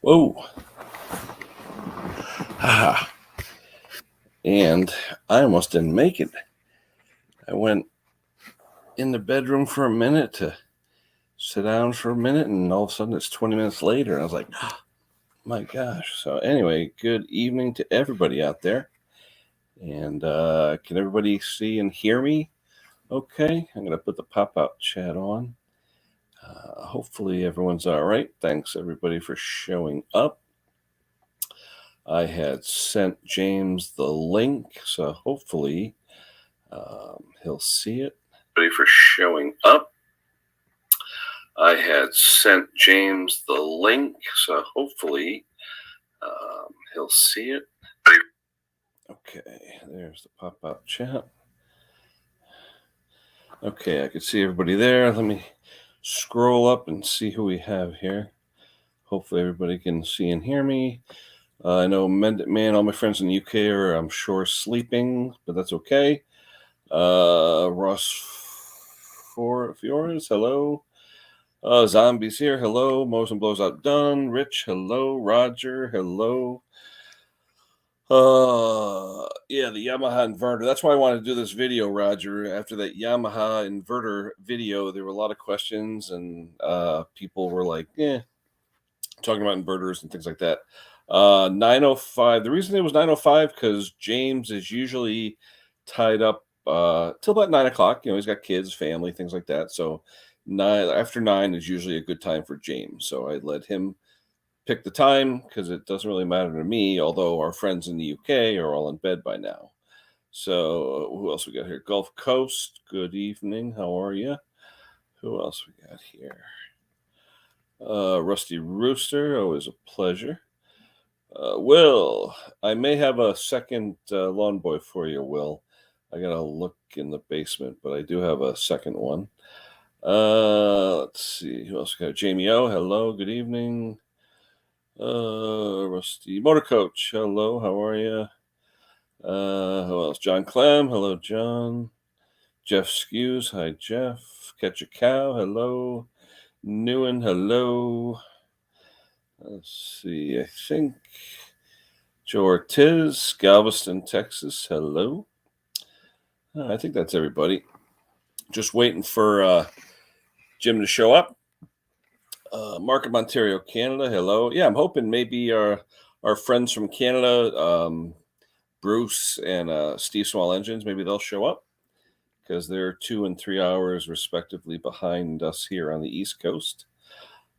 Whoa. And I almost didn't make it. I went in the bedroom for a minute to sit down for a minute, and all of a sudden it's 20 minutes later. And I was like, oh, my gosh. So anyway, good evening to everybody out there. And can everybody see and hear me? Okay, I'm going to put the pop-out chat on. Hopefully everyone's all right. Thanks everybody for showing up. I had sent James the link, so hopefully he'll see it. Ready for showing up. I had sent James the link, so hopefully he'll see it. Okay, there's the pop-out chat. Okay, I can see everybody there. Let me scroll up and see who we have here. Hopefully everybody can see and hear me. I know, man, all my friends in the UK are, I'm sure, sleeping, but that's okay. Ross Fioras, hello. Zombies here, hello. Motion Blows Out Done. Rich, hello. Roger, hello. Yeah, the Yamaha inverter. That's why I wanted to do this video, Roger. After that Yamaha inverter video, there were a lot of questions, and people were like, talking about inverters and things like that. 9:05. The reason it was 9:05 because James is usually tied up till about 9 o'clock. You know, he's got kids, family, things like that. So after 9 is usually a good time for James. So I let him pick the time because it doesn't really matter to me, although our friends in the UK are all in bed by now. So who else we got here? Gulf Coast, good evening. How are you? Who else we got here? Rusty Rooster, always a pleasure. Will, I may have a second lawn boy for you, Will. I gotta look in the basement, but I do have a second one. Let's see, who else we got? Jamie O, hello, good evening. Rusty Motor Coach, hello, how are you? Who else? John Clem, hello, John. Jeff Skews, hi, Jeff. Catch a Cow, hello. Newen, hello. Let's see, I think Joe Ortiz, Galveston, Texas, hello. I think that's everybody. Just waiting for Jim to show up. Markham, Ontario, Canada, hello. Yeah, I'm hoping maybe our friends from Canada, Bruce and Steve Small Engines, maybe they'll show up because they're 2 and 3 hours respectively behind us here on the East Coast.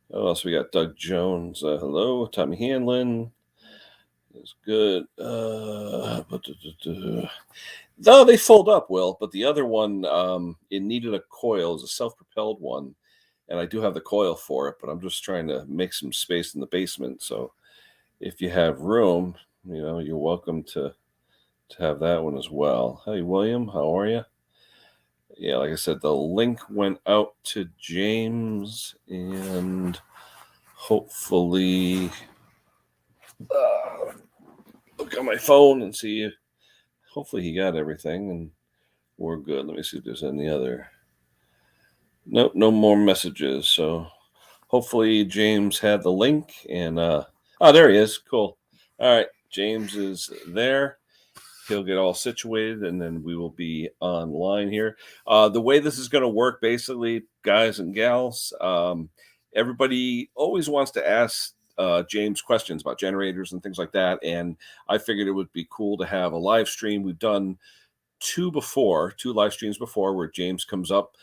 What else we got? Doug Jones, hello. Tommy Hanlon is good. No, they fold up, Will, but the other one, it needed a coil. It's a self-propelled one, and I do have the coil for it, but I'm just trying to make some space in the basement. So if you have room, you know, you're welcome to have that one as well. Hey, William, how are you? Yeah, like I said, the link went out to James, and hopefully look on my phone and see if hopefully he got everything and we're good. Let me see if there's any other. Nope, no more messages. So hopefully James had the link and there he is. Cool. All right, James is there. He'll get all situated and then we will be online here. The way this is going to work, basically, guys and gals, everybody always wants to ask James questions about generators and things like that. And I figured it would be cool to have a live stream. We've done two live streams before where James comes up.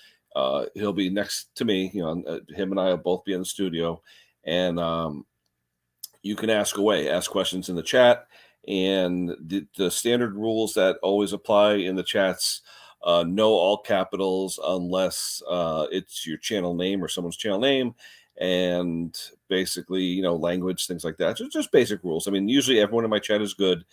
He'll be next to me, you know, him and I will both be in the studio, and you can ask questions in the chat. And the standard rules that always apply in the chats, no all capitals unless it's your channel name or someone's channel name, and basically, you know, language, things like that. Just basic rules. I mean, usually everyone in my chat is good.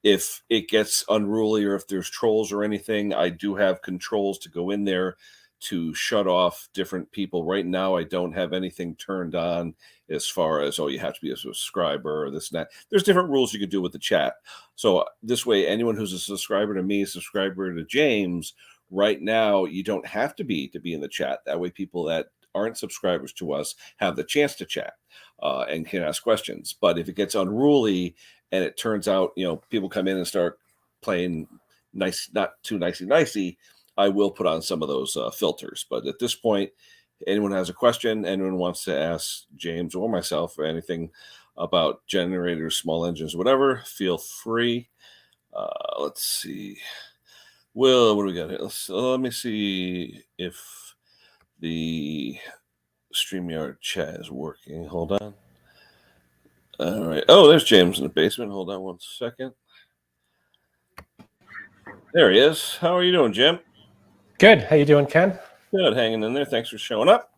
If it gets unruly or if there's trolls or anything, I do have controls to go in there to shut off different people. Right now, I don't have anything turned on as far as, you have to be a subscriber or this and that. There's different rules you can do with the chat. So this way, anyone who's a subscriber to me, a subscriber to James, right now, you don't have to be in the chat. That way, people that aren't subscribers to us have the chance to chat and can ask questions. But if it gets unruly and it turns out, people come in and start playing nice, not too nicey, I will put on some of those filters. But at this point, anyone has a question, anyone wants to ask James or myself or anything about generators, small engines, whatever, feel free. Let's see. Well, what do we got here? Let me see if the StreamYard chat is working. Hold on. All right. Oh, there's James in the basement. Hold on one second. There he is. How are you doing, Jim? Good. How you doing, Ken? Good. Hanging in there. Thanks for showing up.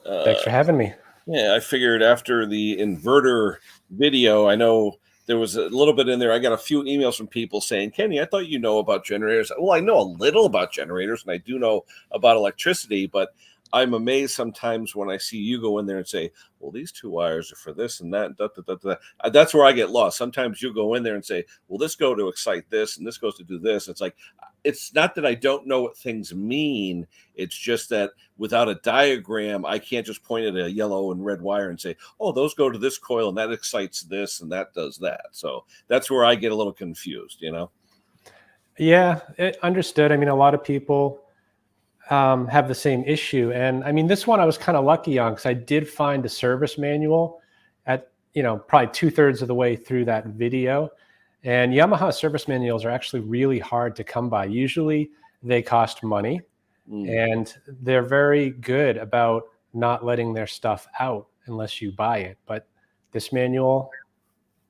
Thanks for having me. Yeah, I figured after the inverter video, I know there was a little bit in there. I got a few emails from people saying, Kenny, I thought you know about generators. Well, I know a little about generators, and I do know about electricity, but I'm amazed sometimes when I see you go in there and say, well, these two wires are for this and that. That's where I get lost. Sometimes you go in there and say, well, this go to excite this and this goes to do this. It's like, it's not that I don't know what things mean. It's just that without a diagram, I can't just point at a yellow and red wire and say, oh, those go to this coil and that excites this and that does that. So that's where I get a little confused, Yeah, understood. I mean, a lot of people have the same issue. And I mean, this one I was kind of lucky on because I did find a service manual at, probably 2/3 of the way through that video. And Yamaha service manuals are actually really hard to come by. Usually they cost money and they're very good about not letting their stuff out unless you buy it. But this manual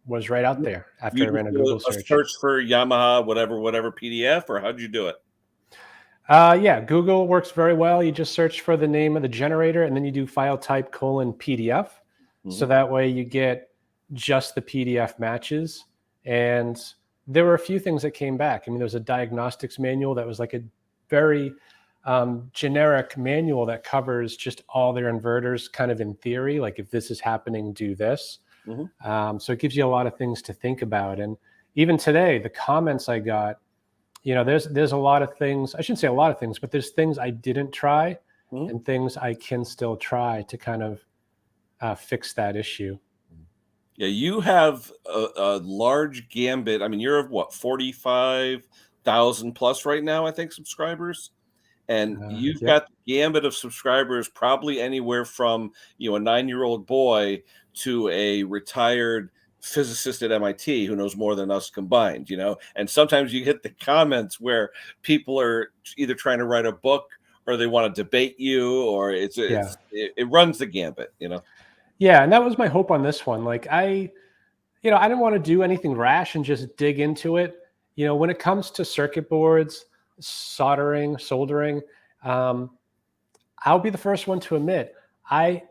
was right out there after I ran a Google search. Search for Yamaha, whatever PDF, or how'd you do it? Yeah, Google works very well. You just search for the name of the generator and then you do file type :PDF. So that way you get just the PDF matches. And there were a few things that came back. I mean, there was a diagnostics manual that was like a very generic manual that covers just all their inverters kind of in theory. Like if this is happening, do this. So it gives you a lot of things to think about. And even today, the comments I got, there's a lot of things, I shouldn't say a lot of things, but there's things I didn't try and things I can still try to kind of fix that issue. Yeah, you have a large gambit. I mean, you're of what, 45,000 plus right now, I think, subscribers. And you've got the gambit of subscribers, probably anywhere from, a 9-year-old boy to a retired physicist at MIT who knows more than us combined, and sometimes you get the comments where people are either trying to write a book or they want to debate you, or it runs the gambit, Yeah, and that was my hope on this one. Like I didn't want to do anything rash and just dig into it. When it comes to circuit boards, soldering, I'll be the first one to admit I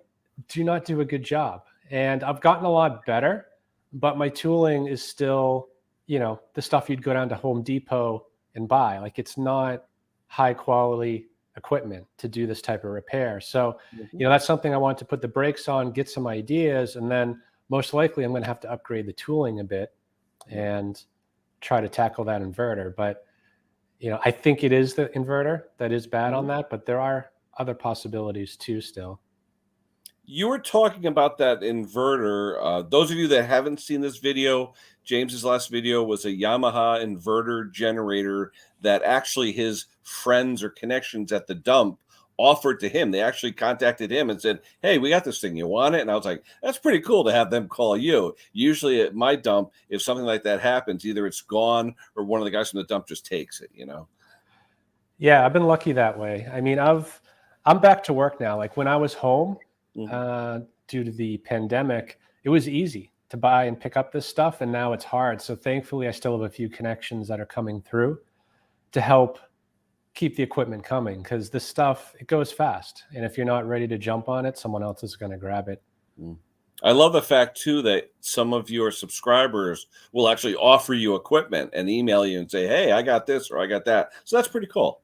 do not do a good job, and I've gotten a lot better, but my tooling is still, the stuff you'd go down to Home Depot and buy. Like it's not high quality equipment to do this type of repair. So, that's something I want to put the brakes on, get some ideas, and then most likely I'm going to have to upgrade the tooling a bit and try to tackle that inverter. But, I think it is the inverter that is bad on that, but there are other possibilities too still. You were talking about that inverter. Those of you that haven't seen this video, James's last video was a Yamaha inverter generator that actually his friends or connections at the dump offered to him. They actually contacted him and said, hey, we got this thing. You want it? And I was like, that's pretty cool to have them call you. Usually at my dump, if something like that happens, either it's gone or one of the guys from the dump just takes it, Yeah, I've been lucky that way. I mean, I'm back to work now. Like when I was home, due to the pandemic, it was easy to buy and pick up this stuff, and now it's hard. So thankfully, I still have a few connections that are coming through to help keep the equipment coming, because this stuff, it goes fast. And if you're not ready to jump on it, someone else is going to grab it. I love the fact, too, that some of your subscribers will actually offer you equipment and email you and say, hey, I got this or I got that. So that's pretty cool.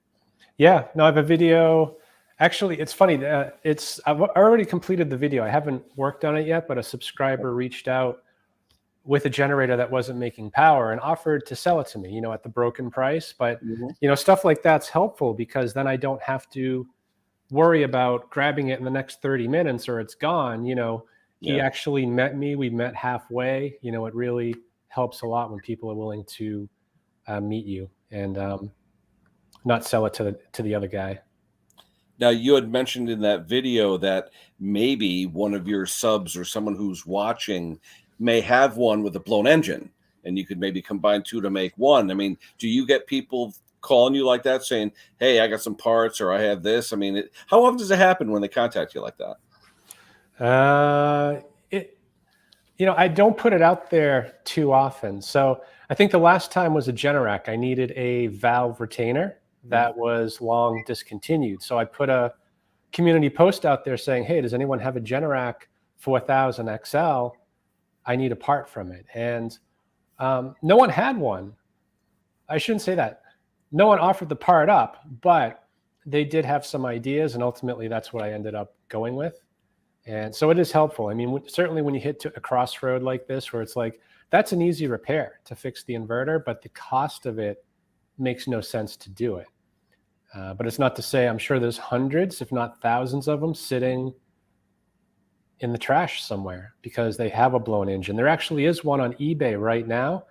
Yeah, no, I have a video. Actually, it's funny. I've already completed the video. I haven't worked on it yet, but a subscriber reached out with a generator that wasn't making power and offered to sell it to me, at the broken price. But, stuff like that's helpful because then I don't have to worry about grabbing it in the next 30 minutes or it's gone. He Yeah. actually met me. We met halfway. It really helps a lot when people are willing to meet you and not sell it to the other guy. Now, you had mentioned in that video that maybe one of your subs or someone who's watching may have one with a blown engine, and you could maybe combine two to make one. I mean, do you get people calling you like that saying, "Hey, I got some parts," or "I have this"? I mean, how often does it happen when they contact you like that? It I don't put it out there too often. So I think the last time was a Generac. I needed a valve retainer that was long discontinued. So I put a community post out there saying, hey, does anyone have a Generac 4000 XL? I need a part from it. And no one had one. I shouldn't say that. No one offered the part up, but they did have some ideas. And ultimately, that's what I ended up going with. And so it is helpful. I mean, certainly when you hit a crossroad like this, where it's like, that's an easy repair to fix the inverter, but the cost of it makes no sense to do it. But it's not to say, I'm sure there's hundreds, if not thousands of them sitting in the trash somewhere because they have a blown engine. There actually is one on eBay right now.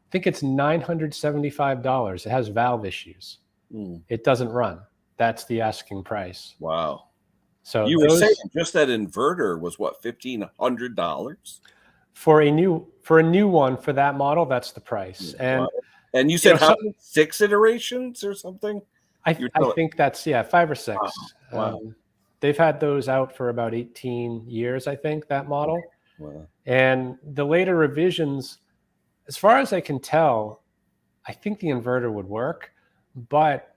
I think it's $975. It has valve issues. It doesn't run. That's the asking price. Wow. So you were saying just that inverter was what, $1,500 for a new one for that model? That's the price. Wow. And you said how many, 6 iterations or something? I think that's 5 or 6. Wow. They've had those out for about 18 years, I think, that model. Wow. And the later revisions, as far as I can tell, I think the inverter would work, but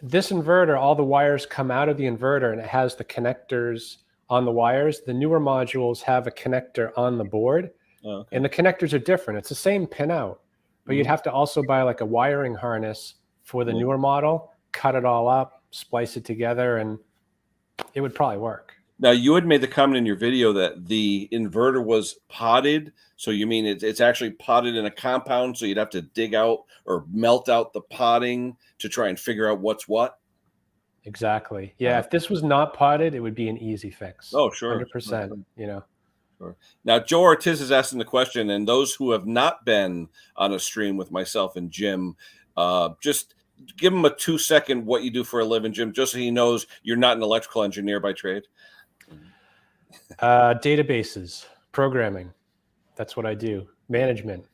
this inverter, all the wires come out of the inverter and it has the connectors on the wires. The newer modules have a connector on the board, and the connectors are different. It's the same pinout, but you'd have to also buy like a wiring harness for the newer model, cut it all up, splice it together, and it would probably work. Now, you had made the comment in your video that the inverter was potted. So you mean it's actually potted in a compound, so you'd have to dig out or melt out the potting to try and figure out what's what? Exactly. Yeah, if this was not potted, it would be an easy fix. Oh, sure. 100%, Sure. Now, Joe Ortiz is asking the question, and those who have not been on a stream with myself and Jim, just give him a 2-second what you do for a living, Jim, just so he knows you're not an electrical engineer by trade. Databases, programming. That's what I do. Management.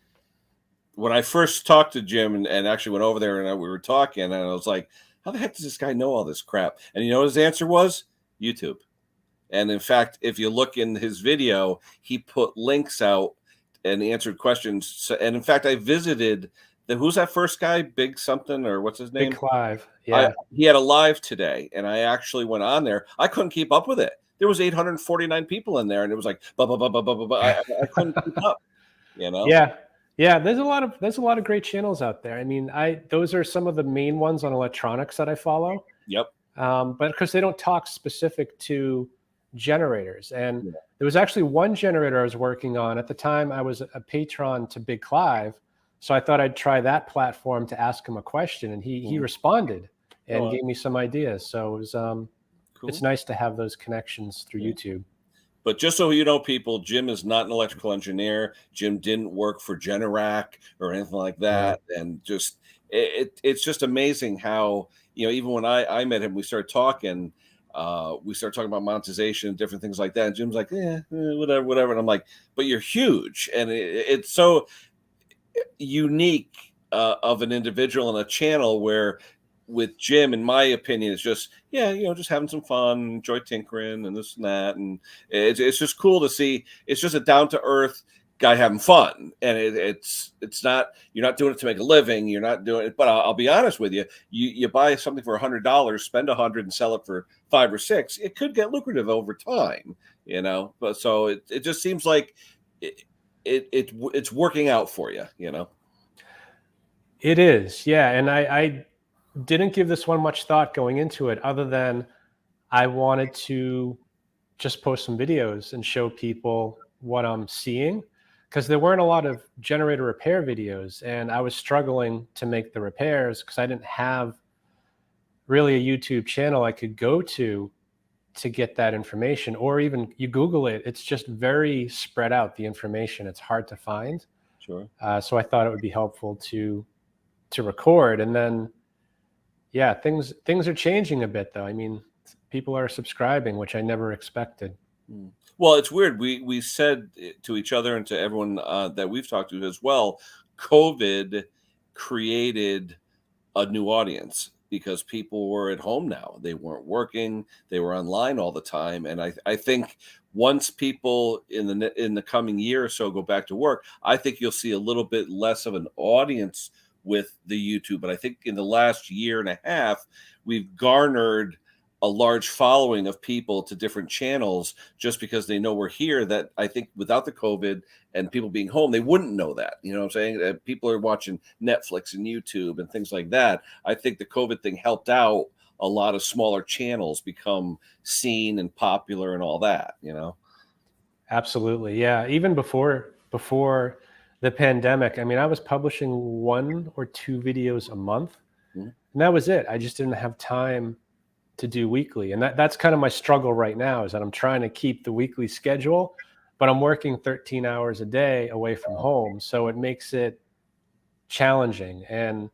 When I first talked to Jim and actually went over there and we were talking, and I was like, how the heck does this guy know all this crap? And you know what his answer was? YouTube. And in fact, if you look in his video, he put links out and answered questions. So, and in fact, I visited who's that first guy? Big something, or what's his name? Big Clive. Yeah. He had a live today, and I actually went on there. I couldn't keep up with it. There was 849 people in there, and it was like, blah, blah, blah, blah, blah, blah, blah. I couldn't keep up, Yeah. Yeah. There's a lot of great channels out there. I mean, those are some of the main ones on electronics that I follow. Yep. But because they don't talk specific to generators. And there was actually one generator I was working on at the time. I was a patron to Big Clive, so I thought I'd try that platform to ask him a question, and he responded and gave me some ideas. So it was it's nice to have those connections through YouTube. But just so you know, people, Jim is not an electrical engineer. Jim didn't work for Generac or anything like that. And just it's just amazing how, even when I met him, we started talking about monetization and different things like that. And Jim's like, whatever. And I'm like, but you're huge. And it's so unique of an individual and a channel where with Jim, in my opinion, it's just, just having some fun, enjoy tinkering and this and that. And it's just cool to see. It's just a down to earth guy having fun. And it's not, you're not doing it to make a living. You're not doing it. But I'll be honest with you, you buy something for $100, spend $100 and sell it for $5 or $6. It could get lucrative over time, but so it just seems like it's working out for you, It is. Yeah. And I didn't give this one much thought going into it, other than I wanted to just post some videos and show people what I'm seeing, because there weren't a lot of generator repair videos, and I was struggling to make the repairs because I didn't have really a YouTube channel I could go to get that information, or even you Google it. It's just very spread out, the information. It's hard to find. Sure. So I thought it would be helpful to record. And then, yeah, things are changing a bit, though. I mean, people are subscribing, which I never expected. Well, it's weird. We said to each other and to everyone that we've talked to as well, COVID created a new audience because people were at home now. They weren't working. They were online all the time. And I think once people in the coming year or so go back to work, I think you'll see a little bit less of an audience with the YouTube. But I think in the last year and a half, we've garnered a large following of people to different channels just because they know we're here, that I think without the COVID and people being home, they wouldn't know that. You know what I'm saying? People are watching Netflix and YouTube and things like that. I think the COVID thing helped out a lot of smaller channels become seen and popular and all that, you know? Absolutely. Yeah. Even before the pandemic, I mean, I was publishing 1 or 2 videos a month, Mhm. and that was it. I just didn't have time to do weekly. And that's kind of my struggle right now, is that I'm trying to keep the weekly schedule, but I'm working 13 hours a day away from home. So it makes it challenging. And,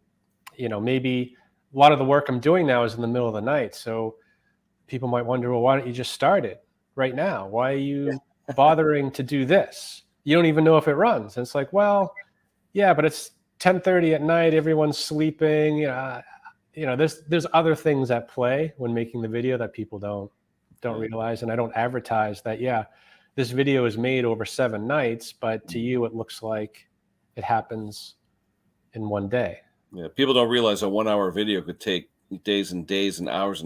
maybe a lot of the work I'm doing now is in the middle of the night. So people might wonder, well, why don't you just start it right now? Why are you bothering to do this? You don't even know if it runs. And it's like, well, yeah, but it's 10:30 at night. Everyone's sleeping. There's other things at play when making the video that people don't realize. And I don't advertise that, yeah, this video is made over 7 nights, but to you, it looks like it happens in one day. Yeah, people don't realize a 1 hour video could take days and days and hours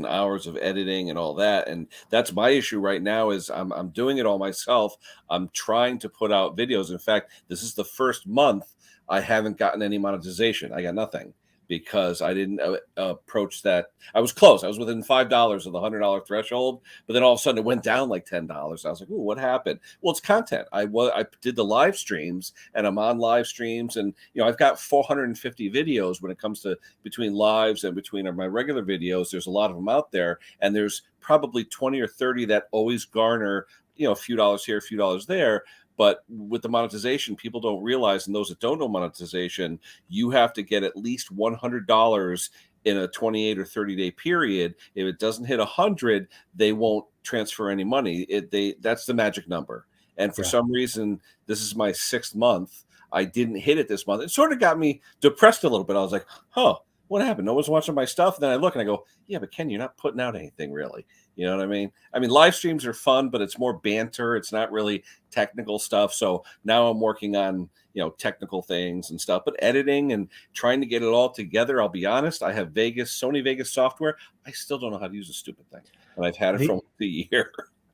of editing and all that. And that's my issue right now, is I'm doing it all myself. I'm trying to put out videos. In fact, this is the first month I haven't gotten any monetization. I got nothing because I didn't approach that. I was close. I was within $5 of the $100 threshold, but then all of a sudden it went down like $10. I was like, "Ooh, what happened?" Well, it's content. I did the live streams, and I'm on live streams, and I've got 450 videos when it comes to between lives and between my regular videos. There's a lot of them out there, and there's probably 20 or 30 that always garner a few dollars here, a few dollars there. But with the monetization, people don't realize, and those that don't know monetization, you have to get at least $100 in a 28 or 30-day period. If it doesn't hit 100, they won't transfer any money. That's the magic number. And for Yeah. some reason, this is my 6th month. I didn't hit it this month. It sort of got me depressed a little bit. I was like, huh, what happened? No one's watching my stuff. And then I look and I go, yeah, but Ken, you're not putting out anything really. You know what I mean? I mean, live streams are fun, but it's more banter. It's not really technical stuff. So now I'm working on, technical things and stuff, but editing and trying to get it all together. I'll be honest. I have Sony Vegas software. I still don't know how to use a stupid thing. And I've had it for almost a year.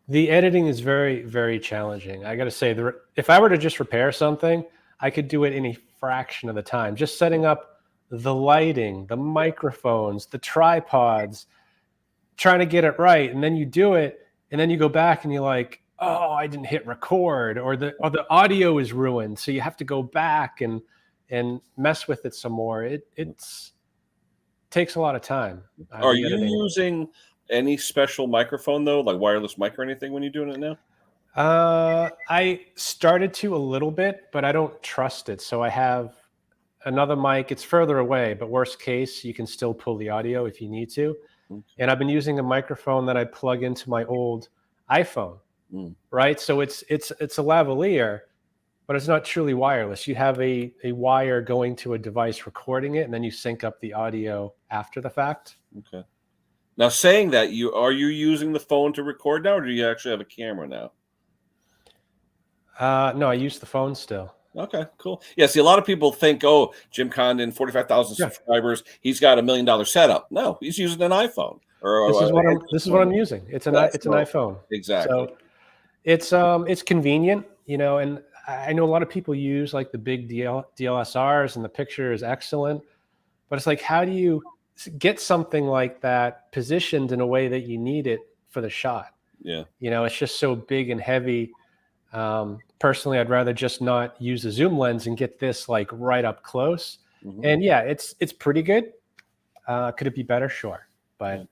The editing is very, very challenging. I got to say, if I were to just repair something, I could do it in a fraction of the time. Just setting up the lighting, the microphones, the tripods, trying to get it right. And then you do it, and then you go back and you're like, oh, I didn't hit record, or the audio is ruined. So you have to go back and mess with it some more. It takes a lot of time. Are you using any special microphone though, like wireless mic or anything when you're doing it now? I started to a little bit, but I don't trust it. So I have another mic. It's further away, but worst case, you can still pull the audio if you need to. Okay. And I've been using a microphone that I plug into my old iPhone, right? So it's a lavalier, but it's not truly wireless. You have a wire going to a device recording it, and then you sync up the audio after the fact. Okay. Now, saying that, are you using the phone to record now, or do you actually have a camera now? No, I use the phone still. Okay, cool. Yeah, see, a lot of people think, oh, Jim Condon, 45,000 subscribers, he's got $1 million setup. No, he's using an iPhone. This is what I'm using. It's an iPhone. Exactly. So it's convenient, and I know a lot of people use like the big DLSRs, and the picture is excellent, but it's like, how do you get something like that positioned in a way that you need it for the shot? Yeah. It's just so big and heavy. Personally, I'd rather just not use a zoom lens and get this like right up close. And yeah, it's pretty good. Could it be better? Sure. But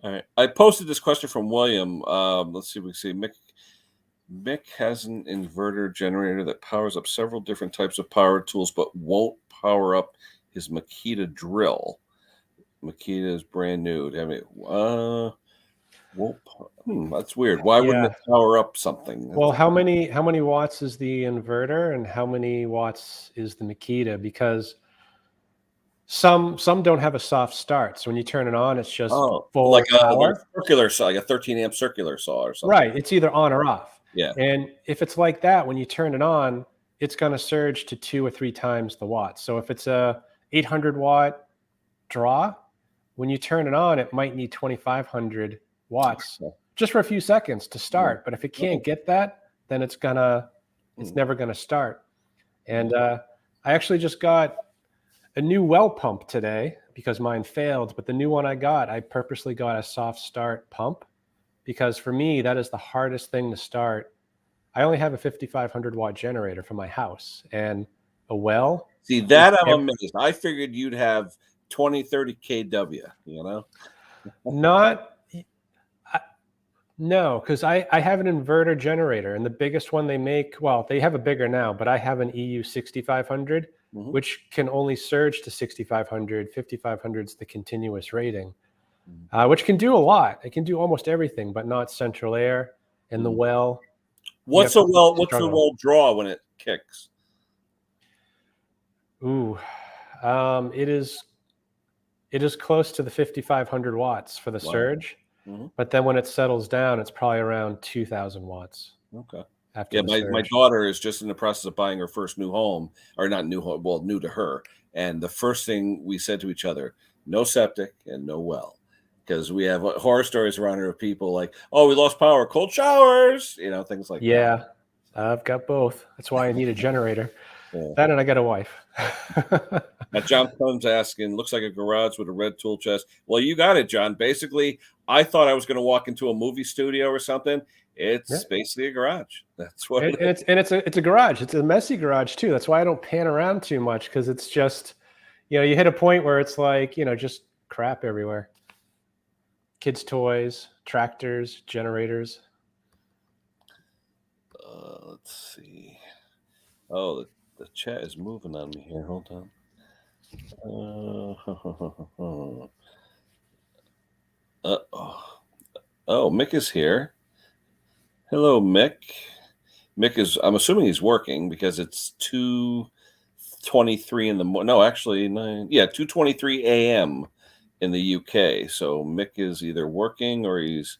all right, I posted this question from William. Let's see if we see Mick has an inverter generator that powers up several different types of power tools, but won't power up his Makita drill. Makita is brand new. That's weird. Why wouldn't it power up something? Well, how many watts is the inverter, and how many watts is the Makita? Because some don't have a soft start, so when you turn it on, it's just full like a power. Circular saw, like a 13 amp circular saw or something. Right, it's either on or off. Yeah. And if it's like that, when you turn it on, it's going to surge to 2 or 3 times the watts. So if it's a 800 watt draw, when you turn it on, it might need 2,500 watts just for a few seconds to start. But if it can't get that, then it's never gonna start. And I actually just got a new well pump today because mine failed. But the new one I purposely got a soft start pump, because for me, that is the hardest thing to start. I only have a 5,500 watt generator for my house, and a well. See, that I'm amazed. I figured you'd have 20, 30 kW, you know? No, because I have an inverter generator, and the biggest one they make, well, they have a bigger now, but I have an EU 6500, which can only surge to 6,500. 5,500 is the continuous rating, which can do a lot. It can do almost everything, but not central air and the well. What's the well draw when it kicks? Ooh, it is close to the 5,500 watts for the surge. But then when it settles down, it's probably around 2,000 watts. Okay. After my daughter is just in the process of buying her first new home, or not new home, well, new to her. And the first thing we said to each other, no septic and no well. Because we have horror stories around here of people like, oh, we lost power, cold showers, things like that. Yeah, I've got both. That's why I need a generator. That, and I got a wife. Now, John Clem's asking, looks like a garage with a red tool chest. Well, you got it, John. Basically, I thought I was going to walk into a movie studio or something. It's basically a garage. That's what it's a garage. It's a messy garage too. That's why I don't pan around too much, because it's just, you hit a point where it's like, just crap everywhere. Kids' toys, tractors, generators. Let's see. Oh, the chat is moving on me here. Hold on. Oh, Mick is here. Hello, Mick. Mick is, I'm assuming he's working because it's 2:23 in the morning. No, actually, 2:23 a.m. in the UK. So Mick is either working or he's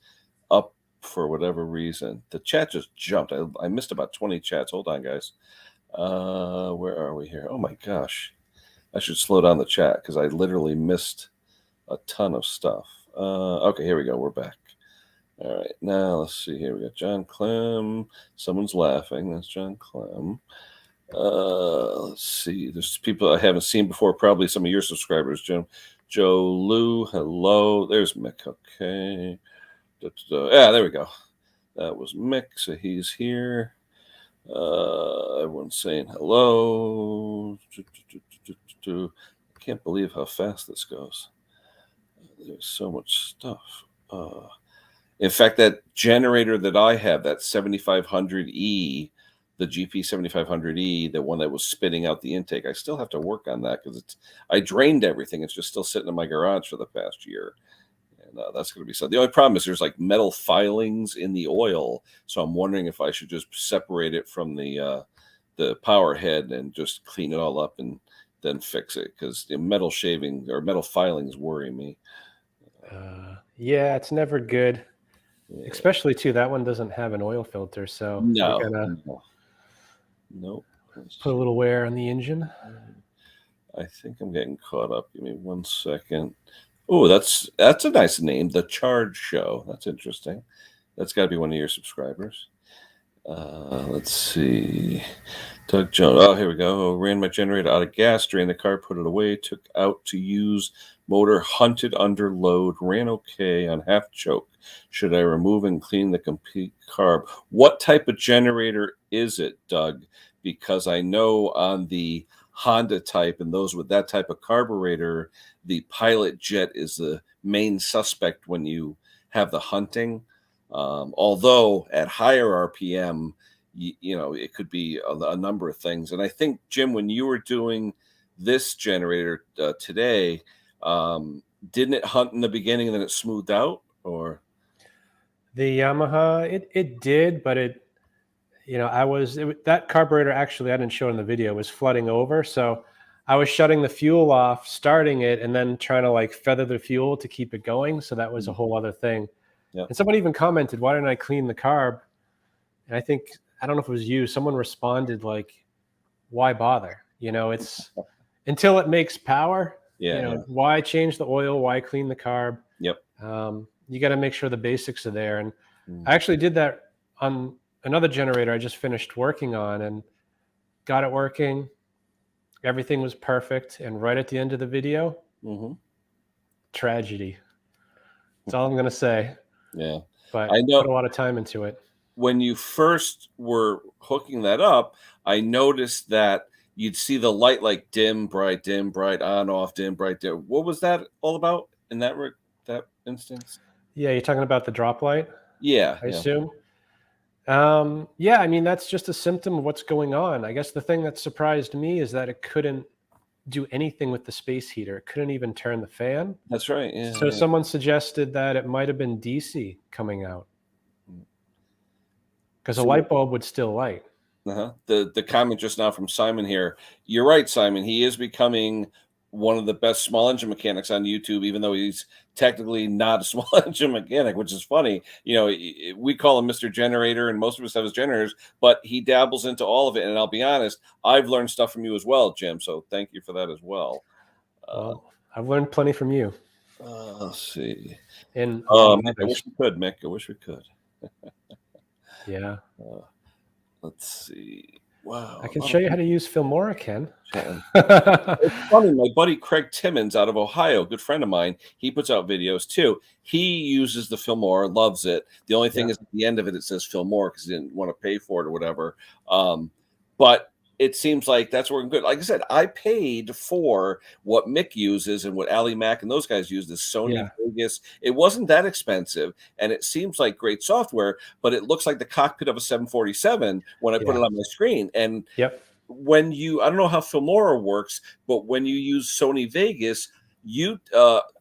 up for whatever reason. The chat just jumped. I missed about 20 chats. Hold on, guys. Where are we here? Oh my gosh. I should slow down the chat because I literally missed a ton of stuff. Okay, here we go. We're back. All right, now let's see here. We got John Clem. Someone's laughing. That's John Clem. Let's see. There's people I haven't seen before. Probably some of your subscribers, Jim. Joe Lou. Hello. There's Mick. Okay. Yeah, there we go. That was Mick. So he's here. Everyone's saying hello. I can't believe how fast this goes. There's so much stuff. In fact, that generator that I have, that 7500E, the GP 7500E, the one that was spitting out the intake, I still have to work on that because I drained everything. It's just still sitting in my garage for the past year. And that's going to be something. The only problem is there's like metal filings in the oil. So I'm wondering if I should just separate it from the power head and just clean it all up and then fix it, because the metal shaving or metal filings worry me. Yeah, it's never good. Yeah. Especially too, that one doesn't have an oil filter, so no. Put a little wear on the engine. I think I'm getting caught up. Give me 1 second. Oh, that's a nice name, The Charge Show. That's interesting. That's got to be one of your subscribers. Let's see. Doug Jones. Oh, here we go. Ran my generator out of gas, drained the car, put it away, took out to use motor, hunted under load, ran okay on half choke. Should I remove and clean the complete carb? What type of generator is it, Doug? Because I know on the Honda type and those with that type of carburetor, the pilot jet is the main suspect when you have the hunting. Although at higher RPM, it could be a number of things. And I think, Jim, when you were doing this generator today, didn't it hunt in the beginning and then it smoothed out? Or The Yamaha, it did, but that carburetor, actually, I didn't show it in the video, was flooding over. So I was shutting the fuel off, starting it, and then trying to like feather the fuel to keep it going. So that was a whole other thing. Yeah. And someone even commented, why didn't I clean the carb? And I don't know if it was you, someone responded like, why bother? It's until it makes power. Why change the oil? Why clean the carb? Yep. You got to make sure the basics are there. And I actually did that on another generator I just finished working on and got it working. Everything was perfect. And right at the end of the video, tragedy. That's all I'm going to say. Yeah. But I put a lot of time into it. When you first were hooking that up, I noticed that you'd see the light like dim, bright, on, off, dim, bright, dim. What was that all about in that instance? Yeah, you're talking about the drop light? Yeah. I assume. Yeah, I mean, that's just a symptom of what's going on. I guess the thing that surprised me is that it couldn't do anything with the space heater. It couldn't even turn the fan. That's right. Yeah. So someone suggested that it might have been DC coming out, because a light bulb would still light. The comment just now from Simon here. You're right, Simon. He is becoming one of the best small engine mechanics on YouTube, even though he's technically not a small engine mechanic, which is funny. We call him Mr. Generator, and most of us have his generators, but he dabbles into all of it. And I'll be honest, I've learned stuff from you as well, Jim. So thank you for that as well. I've learned plenty from you. Let's see. And I wish we could, Mick. I wish we could. Yeah. Let's see. Wow. I can show you how to use Filmora, Ken. It's funny. My buddy Craig Timmons out of Ohio, good friend of mine, he puts out videos too. He uses the Filmora, loves it. The only thing is at the end of it, it says Filmora because he didn't want to pay for it or whatever. But it seems like that's working good. Like I said, I paid for what Mick uses and what Ali Mack and those guys use, this Sony Vegas. It wasn't that expensive, and it seems like great software, but it looks like the cockpit of a 747 when I put it on my screen. And when I don't know how Filmora works, but when you use Sony Vegas,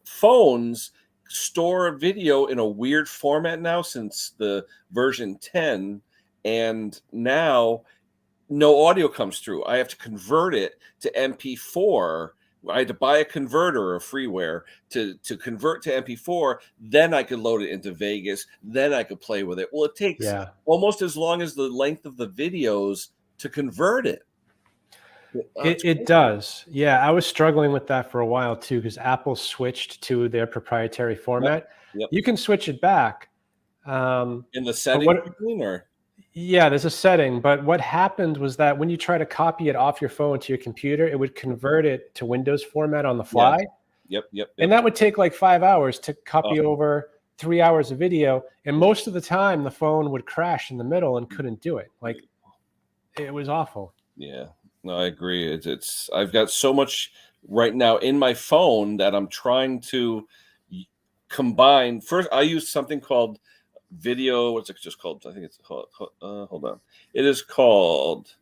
phones store video in a weird format now since the version 10, and now no audio comes through. I have to convert it to MP4. I had to buy a converter or freeware to convert to MP4. Then I could load it into Vegas. Then I could play with it. Well, it takes almost as long as the length of the videos to convert it. It does. Yeah, I was struggling with that for a while too, because Apple switched to their proprietary format. You can switch it back. In the settings, yeah, there's a setting, but what happened was that when you try to copy it off your phone to your computer, it would convert it to Windows format on the fly. Yep. And that would take like 5 hours to copy over 3 hours of video. And most of the time, the phone would crash in the middle and couldn't do it. Like, it was awful. Yeah, no, I agree. It's I've got so much right now in my phone that I'm trying to combine. First, I use something called Video, what's it just called? I think it's called, hold on. It is called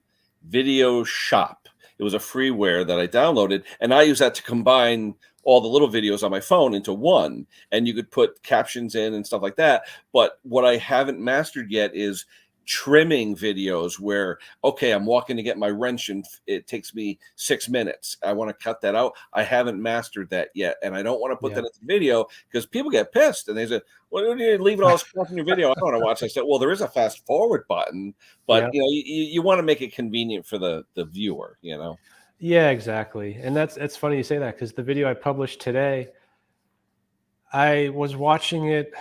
Video Shop. It was a freeware that I downloaded, and I use that to combine all the little videos on my phone into one. And you could put captions in and stuff like that. But what I haven't mastered yet is trimming videos where, okay, I'm walking to get my wrench and it takes me 6 minutes. I want to cut that out. I haven't mastered that yet. And I don't want to put that in the video because people get pissed and they say, well, do you leave it all stuff in your video? I don't want to watch. I said, well, there is a fast forward button, but you want to make it convenient for the viewer, Yeah, exactly. And it's funny you say that, because the video I published today, I was watching it,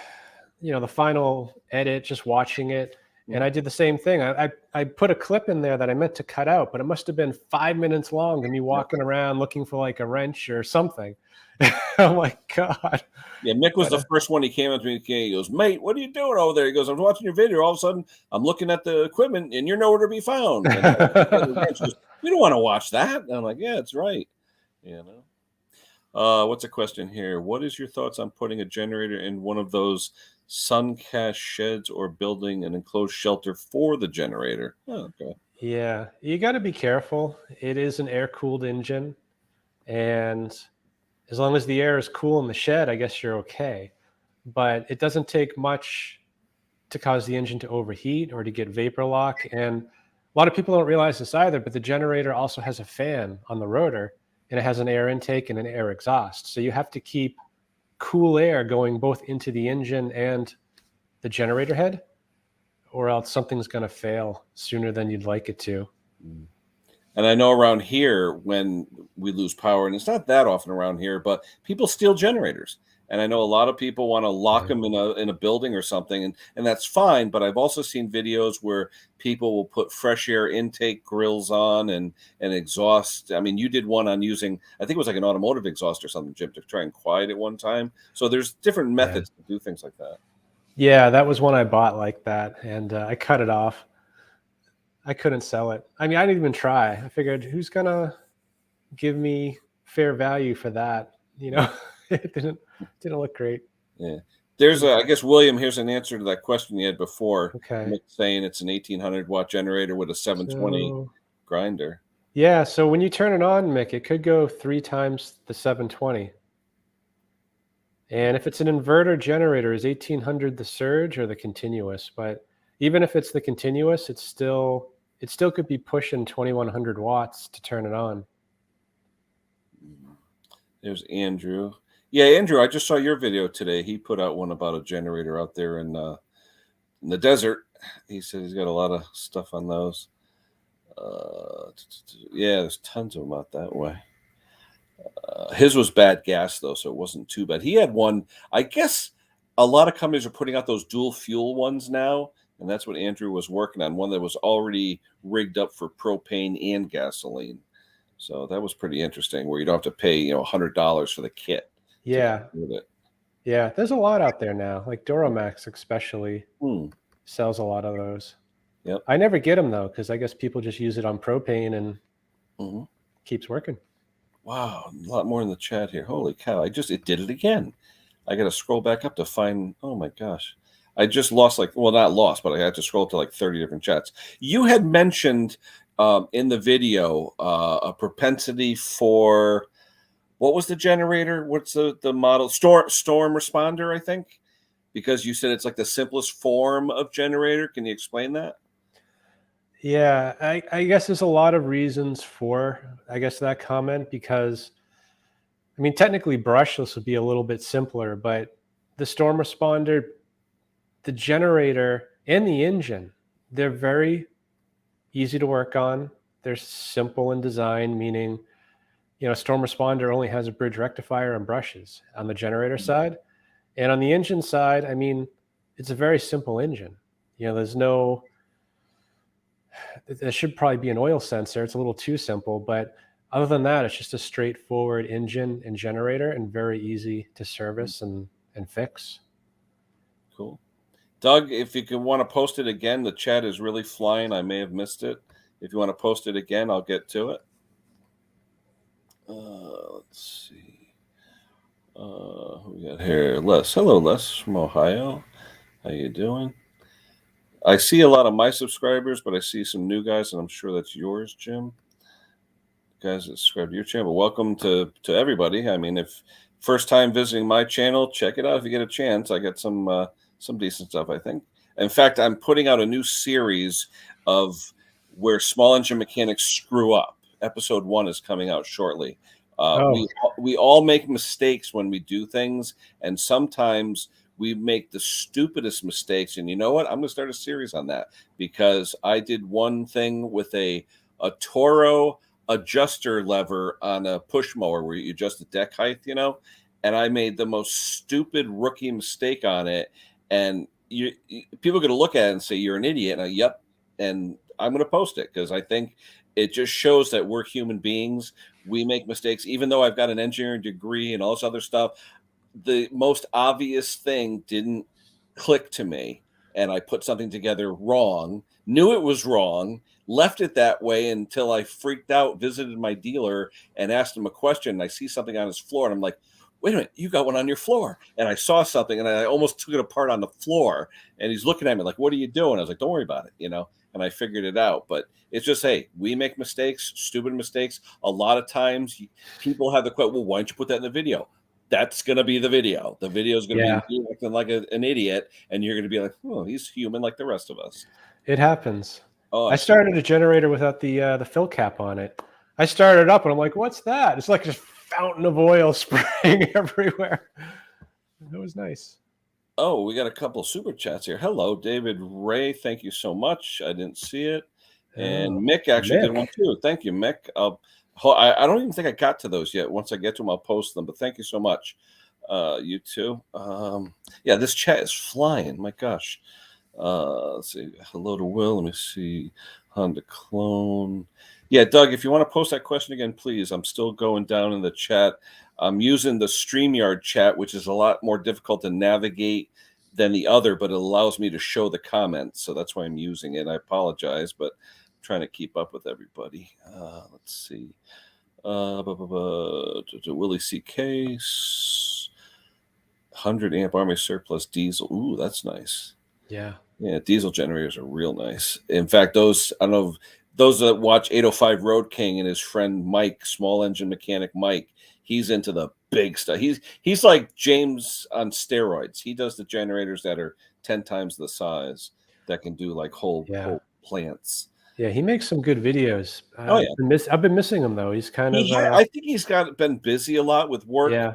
the final edit, just watching it. And I did the same thing. I put a clip in there that I meant to cut out, but it must have been 5 minutes long of me walking around looking for like a wrench or something. Oh my God. Yeah, Mick was the first one. He came up to me. He goes, mate, what are you doing over there? He goes, I'm watching your video. All of a sudden, I'm looking at the equipment and you're nowhere to be found. And goes, we don't want to watch that. And I'm like, yeah, it's right. What's a question here? What is your thoughts on putting a generator in one of those suncast sheds or building an enclosed shelter for the generator? Oh, okay. Yeah, you got to be careful. It is an air-cooled engine, and as long as the air is cool in the shed, I guess you're okay. But it doesn't take much to cause the engine to overheat or to get vapor lock. And a lot of people don't realize this either, but the generator also has a fan on the rotor, and it has an air intake and an air exhaust. So you have to keep cool air going both into the engine and the generator head, or else something's going to fail sooner than you'd like it to. Mm. And I know around here when we lose power, and it's not that often around here, but people steal generators. And I know a lot of people want to lock Yeah. them in a building or something, and that's fine. But I've also seen videos where people will put fresh air intake grills on and exhaust. I mean, you did one on using, I think it was like an automotive exhaust or something, Jim, to try and quiet it one time. So there's different Yeah. methods to do things like that. Yeah, that was one I bought like that, and I cut it off. I couldn't sell it. I mean, I didn't even try. I figured, who's gonna give me fair value for that? You know, it didn't look great. Yeah. There's a, I guess, William, here's an answer to that question you had before. Okay, Mick saying it's an 1800-watt generator with a 720 so grinder. yeah, so when you turn it on, Mick, it could go 3 times the 720. And if it's an inverter generator, is 1800 the surge or the continuous? But even if it's the continuous, it still could be pushing 2100 watts to turn it on. There's Andrew. Yeah, Andrew, I just saw your video today. He put out one about a generator out there in the desert. He said he's got a lot of stuff on those. Yeah, there's tons of them out that way. His was bad gas though, so it wasn't too bad. He had one. I guess a lot of companies are putting out those dual fuel ones now, and that's what Andrew was working on. One that was already rigged up for propane and gasoline. So that was pretty interesting. Where you don't have to pay $100 for the kit to Yeah, with it. yeah. There's a lot out there now, like Duramax especially Hmm. sells a lot of those. Yep. I never get them though, because I guess people just use it on propane and Hmm. keeps working. Wow, a lot more in the chat here. Holy cow! It did it again. I got to scroll back up to find. Oh my gosh. I just lost not lost, but I had to scroll to like 30 different chats. You had mentioned in the video a propensity for what was the generator? What's the model? Storm responder, I think, because you said it's like the simplest form of generator. Can you explain that? Yeah, I guess there's a lot of reasons for, I guess, that comment because, I mean, technically brushless would be a little bit simpler, but the storm responder, the generator, and the engine, they're very easy to work on. They're simple in design, meaning, storm responder only has a bridge rectifier and brushes on the generator side. And on the engine side, I mean, it's a very simple engine. There's no, there should probably be an oil sensor. It's a little too simple, but other than that, it's just a straightforward engine and generator and very easy to service and fix. Cool. Doug, if you can want to post it again, the chat is really flying. I may have missed it. If you want to post it again, I'll get to it. Let's see. Who we got here? Les. Hello, Les from Ohio. How you doing? I see a lot of my subscribers, but I see some new guys, and I'm sure that's yours, Jim. Guys that subscribe to your channel, welcome to everybody. I mean, if first time visiting my channel, check it out if you get a chance. I got some decent stuff, I think. In fact, I'm putting out a new series of where small engine mechanics screw up. Episode 1 is coming out shortly. We all make mistakes when we do things, and sometimes we make the stupidest mistakes. And you know what? I'm going to start a series on that because I did one thing with a Toro adjuster lever on a push mower where you adjust the deck height, and I made the most stupid rookie mistake on it. And people are going to look at it and say, you're an idiot. And yep. And I'm going to post it because I think it just shows that we're human beings. We make mistakes, even though I've got an engineering degree and all this other stuff. The most obvious thing didn't click to me. and I put something together wrong, knew it was wrong, left it that way until I freaked out, visited my dealer and asked him a question. And I see something on his floor and I'm like, wait a minute, you got one on your floor. And I saw something and I almost took it apart on the floor. And he's looking at me like, what are you doing? I was like, don't worry about it, and I figured it out. But it's just, hey, we make mistakes, stupid mistakes. A lot of times people have the question, well, why don't you put that in the video? That's going to be the video. The video is going to Yeah. be you acting like an idiot. And you're going to be like, oh, he's human like the rest of us. It happens. Oh, I started a generator without the fill cap on it. I started it up and I'm like, what's that? It's like just fountain of oil spraying everywhere. It was nice. Oh, we got a couple super chats here. Hello, David Ray. Thank you so much. I didn't see it. And Mick actually did one too. Thank you, Mick. I don't even think I got to those yet. Once I get to them, I'll post them. But thank you so much. You too. Yeah, this chat is flying. My gosh. Let's see. Hello to Will. Let me see. Honda Clone. Yeah, Doug, if you want to post that question again, please. I'm still going down in the chat. I'm using the StreamYard chat, which is a lot more difficult to navigate than the other, but it allows me to show the comments. So that's why I'm using it. I apologize, but I'm trying to keep up with everybody. Let's see. Willie C. Case. 100 amp Army surplus diesel. Ooh, that's nice. Yeah. Yeah, diesel generators are real nice. In fact, those, I don't know, those that watch 805 Road King and his friend Mike, small engine mechanic Mike, he's into the big stuff. He's like James on steroids. He does the generators that are 10 times the size that can do like whole plants. Yeah, he makes some good videos. Oh yeah, I've been missing him though. He's kind of. I think he's been busy a lot with work. Yeah.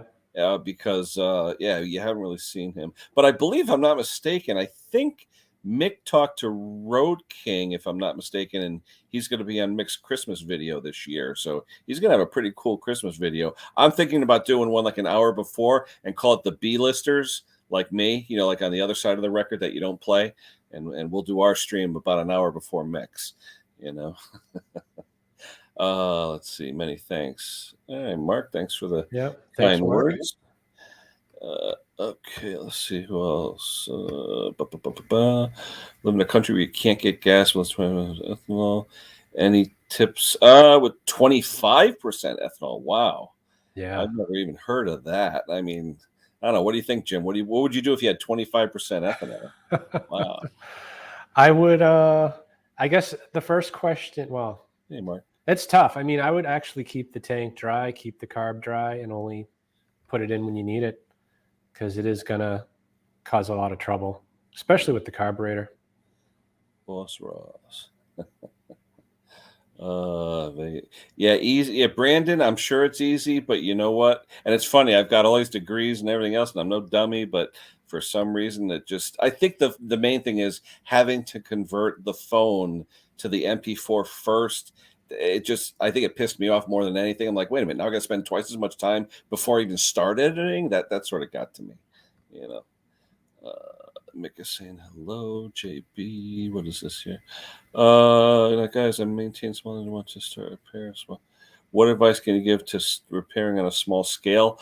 Because you haven't really seen him. But I believe, I'm not mistaken, I think Mick talked to Road King, if I'm not mistaken, and he's going to be on Mick's Christmas video this year. So he's going to have a pretty cool Christmas video. I'm thinking about doing one like an hour before and call it the B-listers, like me, like on the other side of the record that you don't play. And we'll do our stream about an hour before Mick's, Let's see. Many thanks. Hey, Mark, thanks for the kind words. Okay, let's see who else. Live in a country where you can't get gas with ethanol. Any tips? With 25% ethanol. Wow. Yeah. I've never even heard of that. I mean, I don't know. What do you think, Jim? What would you do if you had 25% ethanol? Wow. I would. I guess the first question. Well, hey, Mark. It's tough. I mean, I would actually keep the tank dry, keep the carb dry, and only put it in when you need it, because it is going to cause a lot of trouble, especially with the carburetor. Boss Ross. Yeah, easy. Yeah, Brandon, I'm sure it's easy, but you know what? And it's funny, I've got all these degrees and everything else, and I'm no dummy, but for some reason I think the main thing is having to convert the phone to the MP4 first. I think it pissed me off more than anything. I'm like, wait a minute, now I got to spend twice as much time before I even start editing. That sort of got to me, Mick is saying hello, JB. What is this here? Guys, I maintain small and want to start repair. What advice can you give to repairing on a small scale?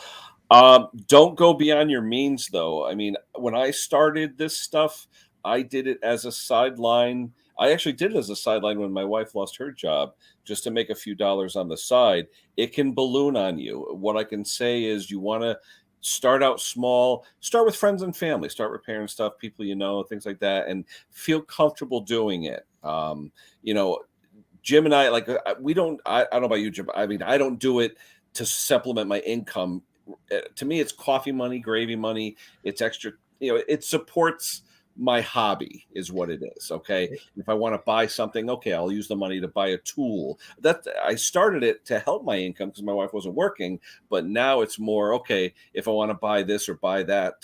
Don't go beyond your means, though. I mean, when I started this stuff, I did it as a sideline. I actually did it as a sideline when my wife lost her job, just to make a few dollars on the side. It can balloon on you. What I can say is, you want to start out small, start with friends and family, start repairing stuff, people things like that, and feel comfortable doing it. Jim and I, I don't know about you, Jim. I mean, I don't do it to supplement my income. To me, it's coffee money, gravy money. It's extra, it supports my hobby is what it is. Okay. If I want to buy something, okay, I'll use the money to buy a tool. That I started it to help my income because my wife wasn't working, but now it's more, okay, if I want to buy this or buy that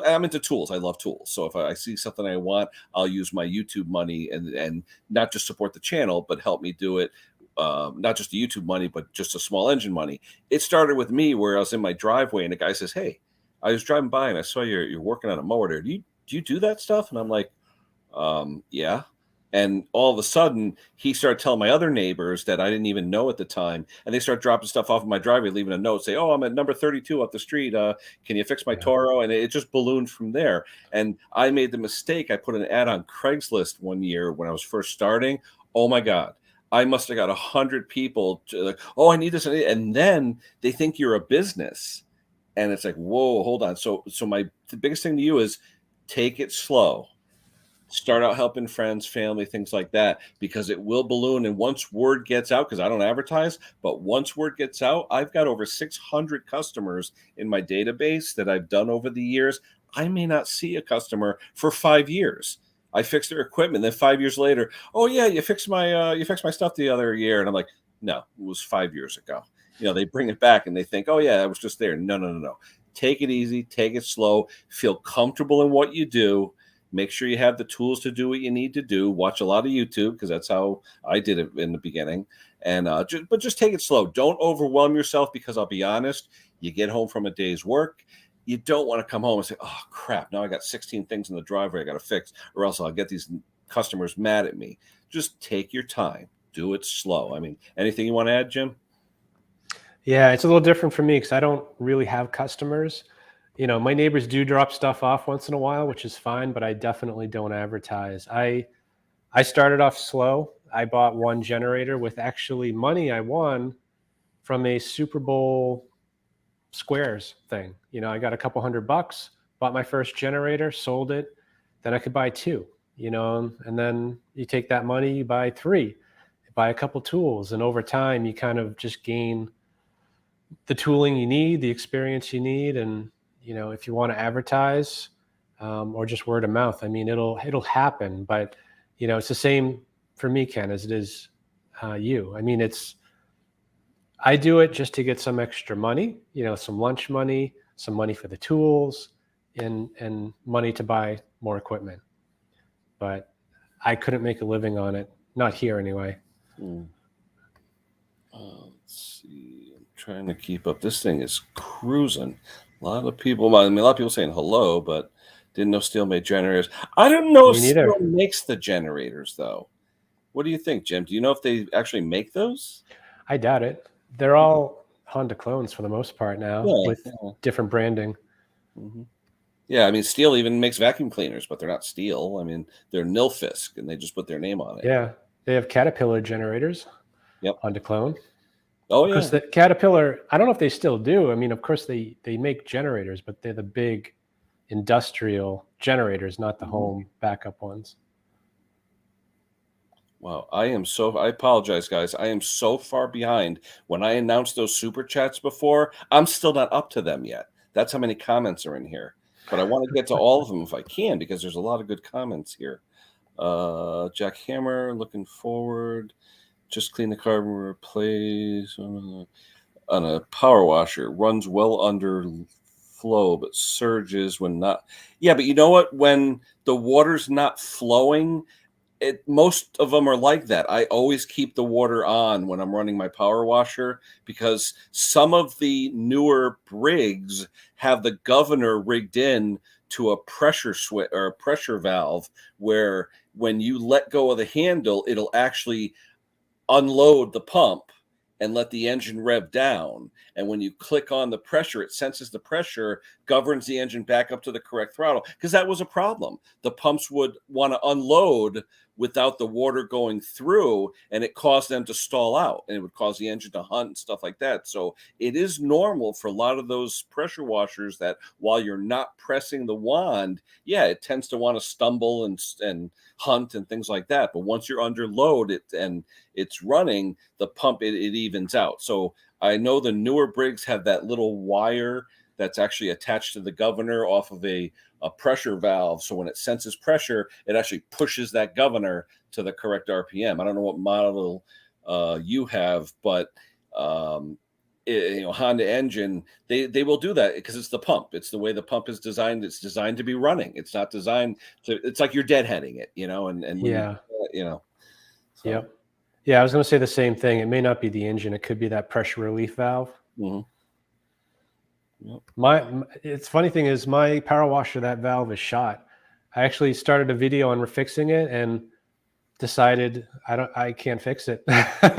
I'm into tools. I love tools. So if I see something I want, I'll use my YouTube money and not just support the channel, but help me do it. Not just the YouTube money, but just a small engine money. It started with me where I was in my driveway and a guy says, hey, I was driving by and I saw you're working on a mower there. Do you do that stuff? And I'm like, yeah. And all of a sudden, he started telling my other neighbors that I didn't even know at the time, and they start dropping stuff off in my driveway, leaving a note, say, "Oh, I'm at number 32 up the street. Can you fix my Yeah. Toro?" And it just ballooned from there. And I made the mistake. I put an ad on Craigslist one year when I was first starting. Oh my God. I must have got 100 people like, "Oh, I need this," and then they think you're a business, and it's like, whoa, hold on. So the biggest thing to you is take it slow. Start out helping friends, family, things like that, because it will balloon. And once word gets out, because I don't advertise, but once word gets out, I've got over 600 customers in my database that I've done over the years. I may not see a customer for 5 years. I fixed their equipment. Then 5 years later, oh yeah, you fixed my stuff the other year, and I'm like, no, it was 5 years ago. They bring it back and they think, oh yeah, I was just there. No, no, no, no. Take it easy, take it slow, feel comfortable in what you do. Make sure you have the tools to do what you need to do. Watch a lot of YouTube, because that's how I did it in the beginning. And but just take it slow. Don't overwhelm yourself, because I'll be honest, you get home from a day's work, you don't want to come home and say, "Oh crap, now I got 16 things in the driveway I got to fix, or else I'll get these customers mad at me." Just take your time. Do it slow. I mean, anything you want to add, Jim? Yeah, it's a little different for me because I don't really have customers. My neighbors do drop stuff off once in a while, which is fine, but I definitely don't advertise. I started off slow. I bought one generator with actually money I won from a Super Bowl squares thing. I got a couple $100, bought my first generator, sold it, then I could buy two, and then you take that money, you buy three, you buy a couple tools, and over time you kind of just gain the tooling you need, the experience you need, and if you want to advertise, or just word of mouth, I mean, it'll happen. But it's the same for me, Ken, as it is you. I mean, I do it just to get some extra money, some lunch money, some money for the tools, and money to buy more equipment. But I couldn't make a living on it, not here anyway. Let's see. I'm trying to keep up. This thing is cruising. A lot of people. I mean, a lot of people saying hello, but didn't know Steel made generators. I don't know if Me neither. Steel makes the generators, though. What do you think, Jim? Do you know if they actually make those? I doubt it. They're all Honda clones for the most part now, Yeah. with different branding. Mm-hmm. Yeah, I mean, Steel even makes vacuum cleaners, but they're not Steel. I mean, they're Nilfisk, and they just put their name on it. Yeah, they have Caterpillar generators. Yep. Honda clone. Oh, Of course, yeah. the Caterpillar, I don't know if they still do. I mean, of course they make generators, but they're the big industrial generators, not the home backup ones. Wow, I apologize, guys. I am so far behind. When I announced those super chats before, I'm still not up to them yet. That's how many comments are in here. But I want to get to all of them if I can, because there's a lot of good comments here. Jack Hammer, looking forward. Just clean the carbon, replace on a power washer. Runs well under flow, but surges when not. Yeah, but you know what? When the water's not flowing, most of them are like that. I always keep the water on when I'm running my power washer, because some of the newer Briggs have the governor rigged in to a pressure switch or a pressure valve, where when you let go of the handle, it'll actually unload the pump and let the engine rev down. And when you click on the pressure, it senses the pressure, governs the engine back up to the correct throttle. Because that was a problem. The pumps would want to unload without the water going through, and it caused them to stall out, and it would cause the engine to hunt and stuff like that. So it is normal for a lot of those pressure washers that while you're not pressing the wand, yeah, it tends to want to stumble and hunt and things like that. But once you're under load, it's running, the pump, it evens out. So I know the newer Briggs have that little wire that's actually attached to the governor off of a pressure valve. So when it senses pressure, it actually pushes that governor to the correct RPM. I don't know what model you have, but Honda engine, they will do that because it's the pump. It's the way the pump is designed. It's designed to be running. It's not designed to. It's like you're deadheading it, and when Yeah. So. Yep. Yeah, I was going to say the same thing. It may not be the engine. It could be that pressure relief valve. Mm-hmm. Yep. It's funny thing is my power washer, that valve is shot. I actually started a video on fixing it, and decided I can't fix it.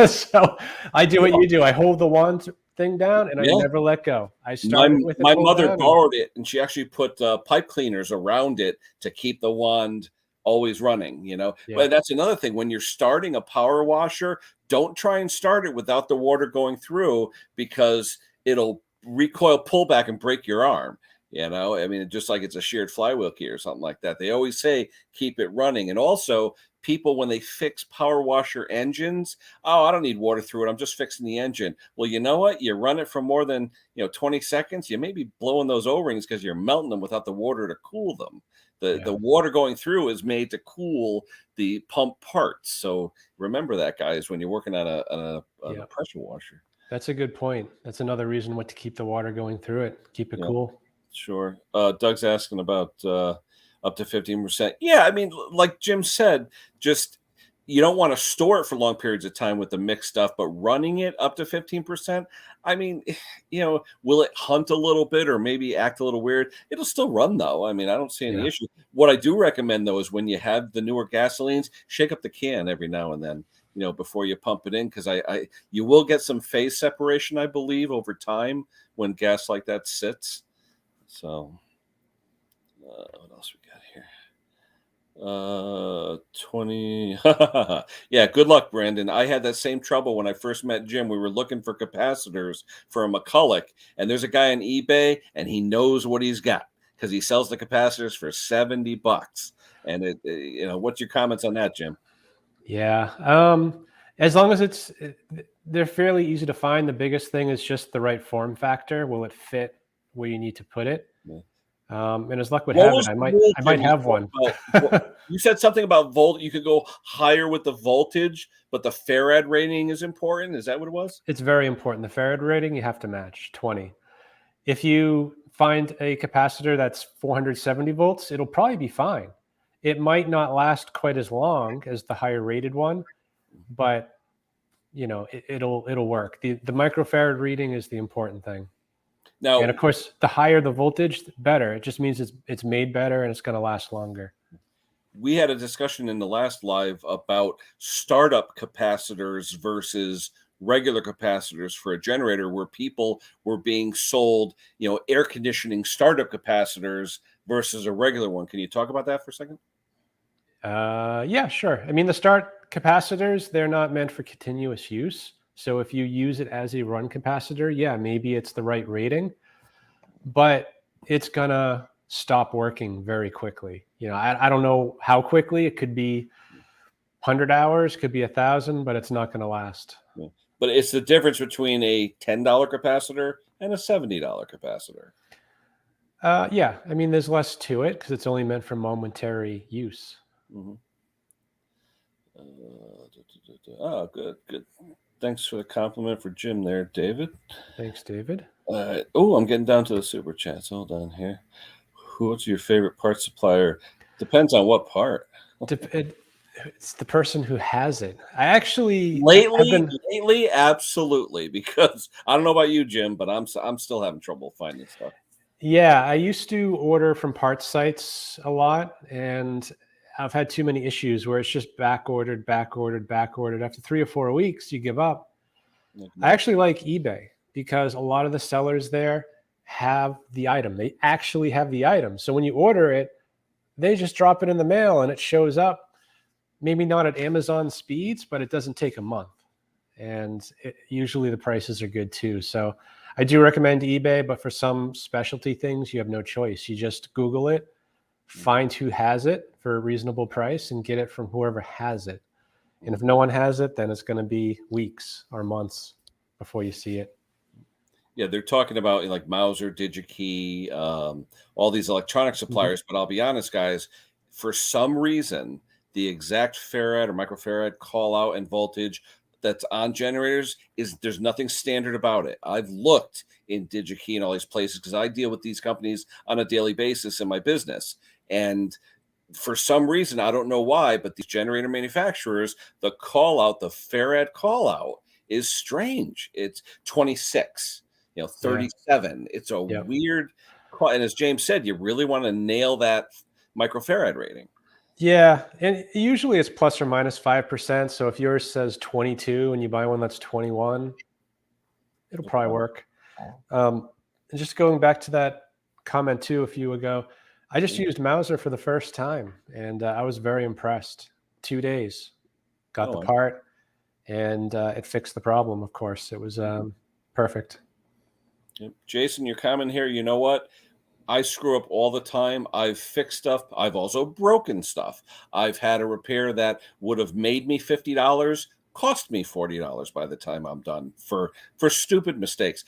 So I do what you do. I hold the wand thing down and I Yeah. never let go. I My start it with it my pulled mother down. And, borrowed it, and she actually put pipe cleaners around it to keep the wand always running. yeah, But that's another thing. When you're starting a power washer, don't try and start it without the water going through because it'll recoil, pull back, and break your arm. I mean, just like it's a sheared flywheel key or something like that. They always say keep it running, and also people when they fix power washer engines, oh, I don't need water through it. I'm just fixing the engine. Well, you know what? You run it for more than 20 seconds, you may be blowing those O-rings because you're melting them without the water to cool them. The yeah, water going through is made to cool the pump parts. So remember that, guys, when you're working on a yeah. pressure washer. That's a good point. That's another reason what to keep the water going through it. Keep it Yeah, cool. sure. Doug's asking about up to 15%. Yeah, I mean, like Jim said, just you don't want to store it for long periods of time with the mixed stuff, but running it up to 15%, I mean, will it hunt a little bit or maybe act a little weird? It'll still run though. I mean, I don't see any Yeah. issue. What I do recommend though is when you have the newer gasolines, shake up the can every now and then, before you pump it in, because you will get some phase separation, I believe, over time when gas like that sits. So, what else we got here? 20. Yeah, good luck, Brandon. I had that same trouble when I first met Jim. We were looking for capacitors for a McCulloch, and there's a guy on eBay, and he knows what he's got because he sells the capacitors for $70. And what's your comments on that, Jim? Yeah. As long as they're fairly easy to find. The biggest thing is just the right form factor. Will it fit where you need to put it? Yeah. And as luck would What have it, was I the might rule, I Jim? might have one. You said something about volt. You could go higher with the voltage, but the Farad rating is important. Is that what it was? It's very important. The Farad rating you have to match 20. If you find a capacitor that's 470 volts, it'll probably be fine. It might not last quite as long as the higher rated one, but it'll work. The microfarad reading is the important thing. And Now, of course, the higher the voltage, the better. It just means it's made better and it's going to last longer. we had a discussion in the last live about startup capacitors versus regular capacitors for a generator, where people were being sold, air conditioning startup capacitors versus a regular one. Can you talk about that for a second? Yeah, sure. I mean, the start capacitors, they're not meant for continuous use. So if you use it as a run capacitor, yeah, maybe it's the right rating, but it's going to stop working very quickly. I don't know how quickly. It could be 100 hours, could be 1,000, but it's not going to last. Yeah. But it's the difference between a $10 capacitor and a $70 capacitor. Yeah, I mean, there's less to it because it's only meant for momentary use. Mm-hmm. Oh, good. Thanks for the compliment for Jim there, David. Thanks, David. Oh, I'm getting down to the super chats. Hold on here. What's your favorite part supplier? Depends on what part. It's the person who has it. I actually have been lately, absolutely, because I don't know about you, Jim, but I'm still having trouble finding stuff. Yeah, I used to order from parts sites a lot, and I've had too many issues where it's just back ordered. After 3 or 4 weeks, you give up. I actually like eBay because a lot of the sellers there have the item. They actually have the item. So when you order it, they just drop it in the mail and it shows up. Maybe not at Amazon speeds, but it doesn't take a month. And usually the prices are good too. So I do recommend eBay, but for some specialty things, you have no choice. You just Google it, find who has it for a reasonable price, and get it from whoever has it. And if no one has it, then it's going to be weeks or months before you see it. Yeah, they're talking about like Mauser, DigiKey, all these electronic suppliers. But I'll be honest, guys, for some reason, the exact farad or microfarad call out and voltage that's on generators there's nothing standard about it. I've looked in DigiKey and all these places because I deal with these companies on a daily basis in my business. And for some reason, I don't know why, but these generator manufacturers, the farad call out is strange. It's 26, 37. Yeah. It's a weird call. And as James said, you really want to nail that microfarad rating. Yeah, and usually it's plus or minus 5%. So if yours says 22 and you buy one that's 21, it'll probably work. And just going back to that comment too a few ago, I just used Mauser for the first time, and I was very impressed. 2 days, got the Oh, part, and it fixed the problem. Of course, it was perfect. Jason, your comment here. You know what? I screw up all the time. I've fixed stuff. I've also broken stuff. I've had a repair that would have made me $50, cost me $40 by the time I'm done for stupid mistakes.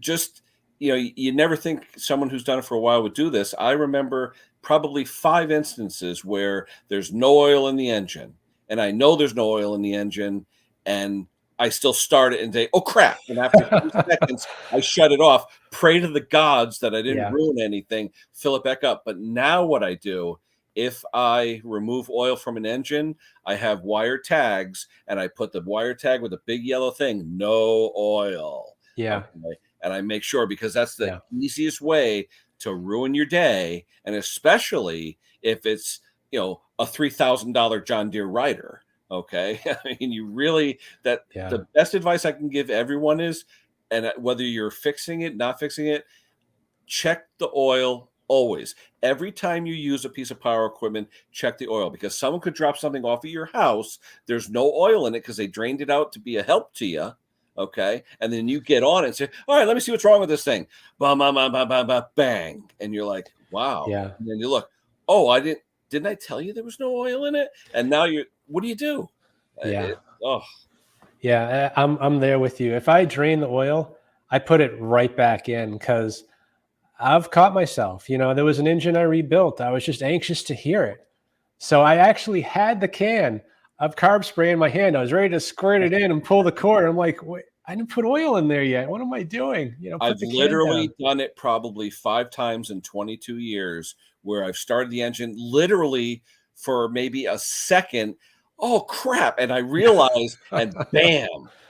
Just you never think someone who's done it for a while would do this. I remember probably 5 instances where there's no oil in the engine, and I know there's no oil in the engine, and I still start it and say, "Oh crap!" And after 3 seconds, I shut it off. Pray to the gods that I didn't Yeah, ruin anything. Fill it back up. But now what I do, if I remove oil from an engine, I have wire tags, and I put the wire tag with a big yellow thing, no oil. yeah, Okay. And I make sure, because that's the yeah, easiest way to ruin your day. And especially if it's, a $3,000 John Deere rider. Okay. I mean, you really, that yeah, the best advice I can give everyone is, and whether you're fixing it, not fixing it, check the oil always. Every time you use a piece of power equipment, check the oil, because someone could drop something off at your house. There's no oil in it because they drained it out to be a help to you. Okay. And then you get on it and say, all right, let me see what's wrong with this thing. Bam, bam, bam, bam, bam, bam, bang. And you're like, wow. yeah, And then you look, oh, didn't I tell you there was no oil in it? And now what do you do? yeah. Oh, Yeah, I'm there with you. If I drain the oil, I put it right back in because I've caught myself. There was an engine I rebuilt. I was just anxious to hear it. So I actually had the can of carb spray in my hand. I was ready to squirt it in and pull the cord. I'm like, wait, I didn't put oil in there yet. What am I doing? Put I've the can literally down. done it probably 5 times in 22 years, where I've started the engine literally for maybe a second. Oh crap! And I realized, and bam.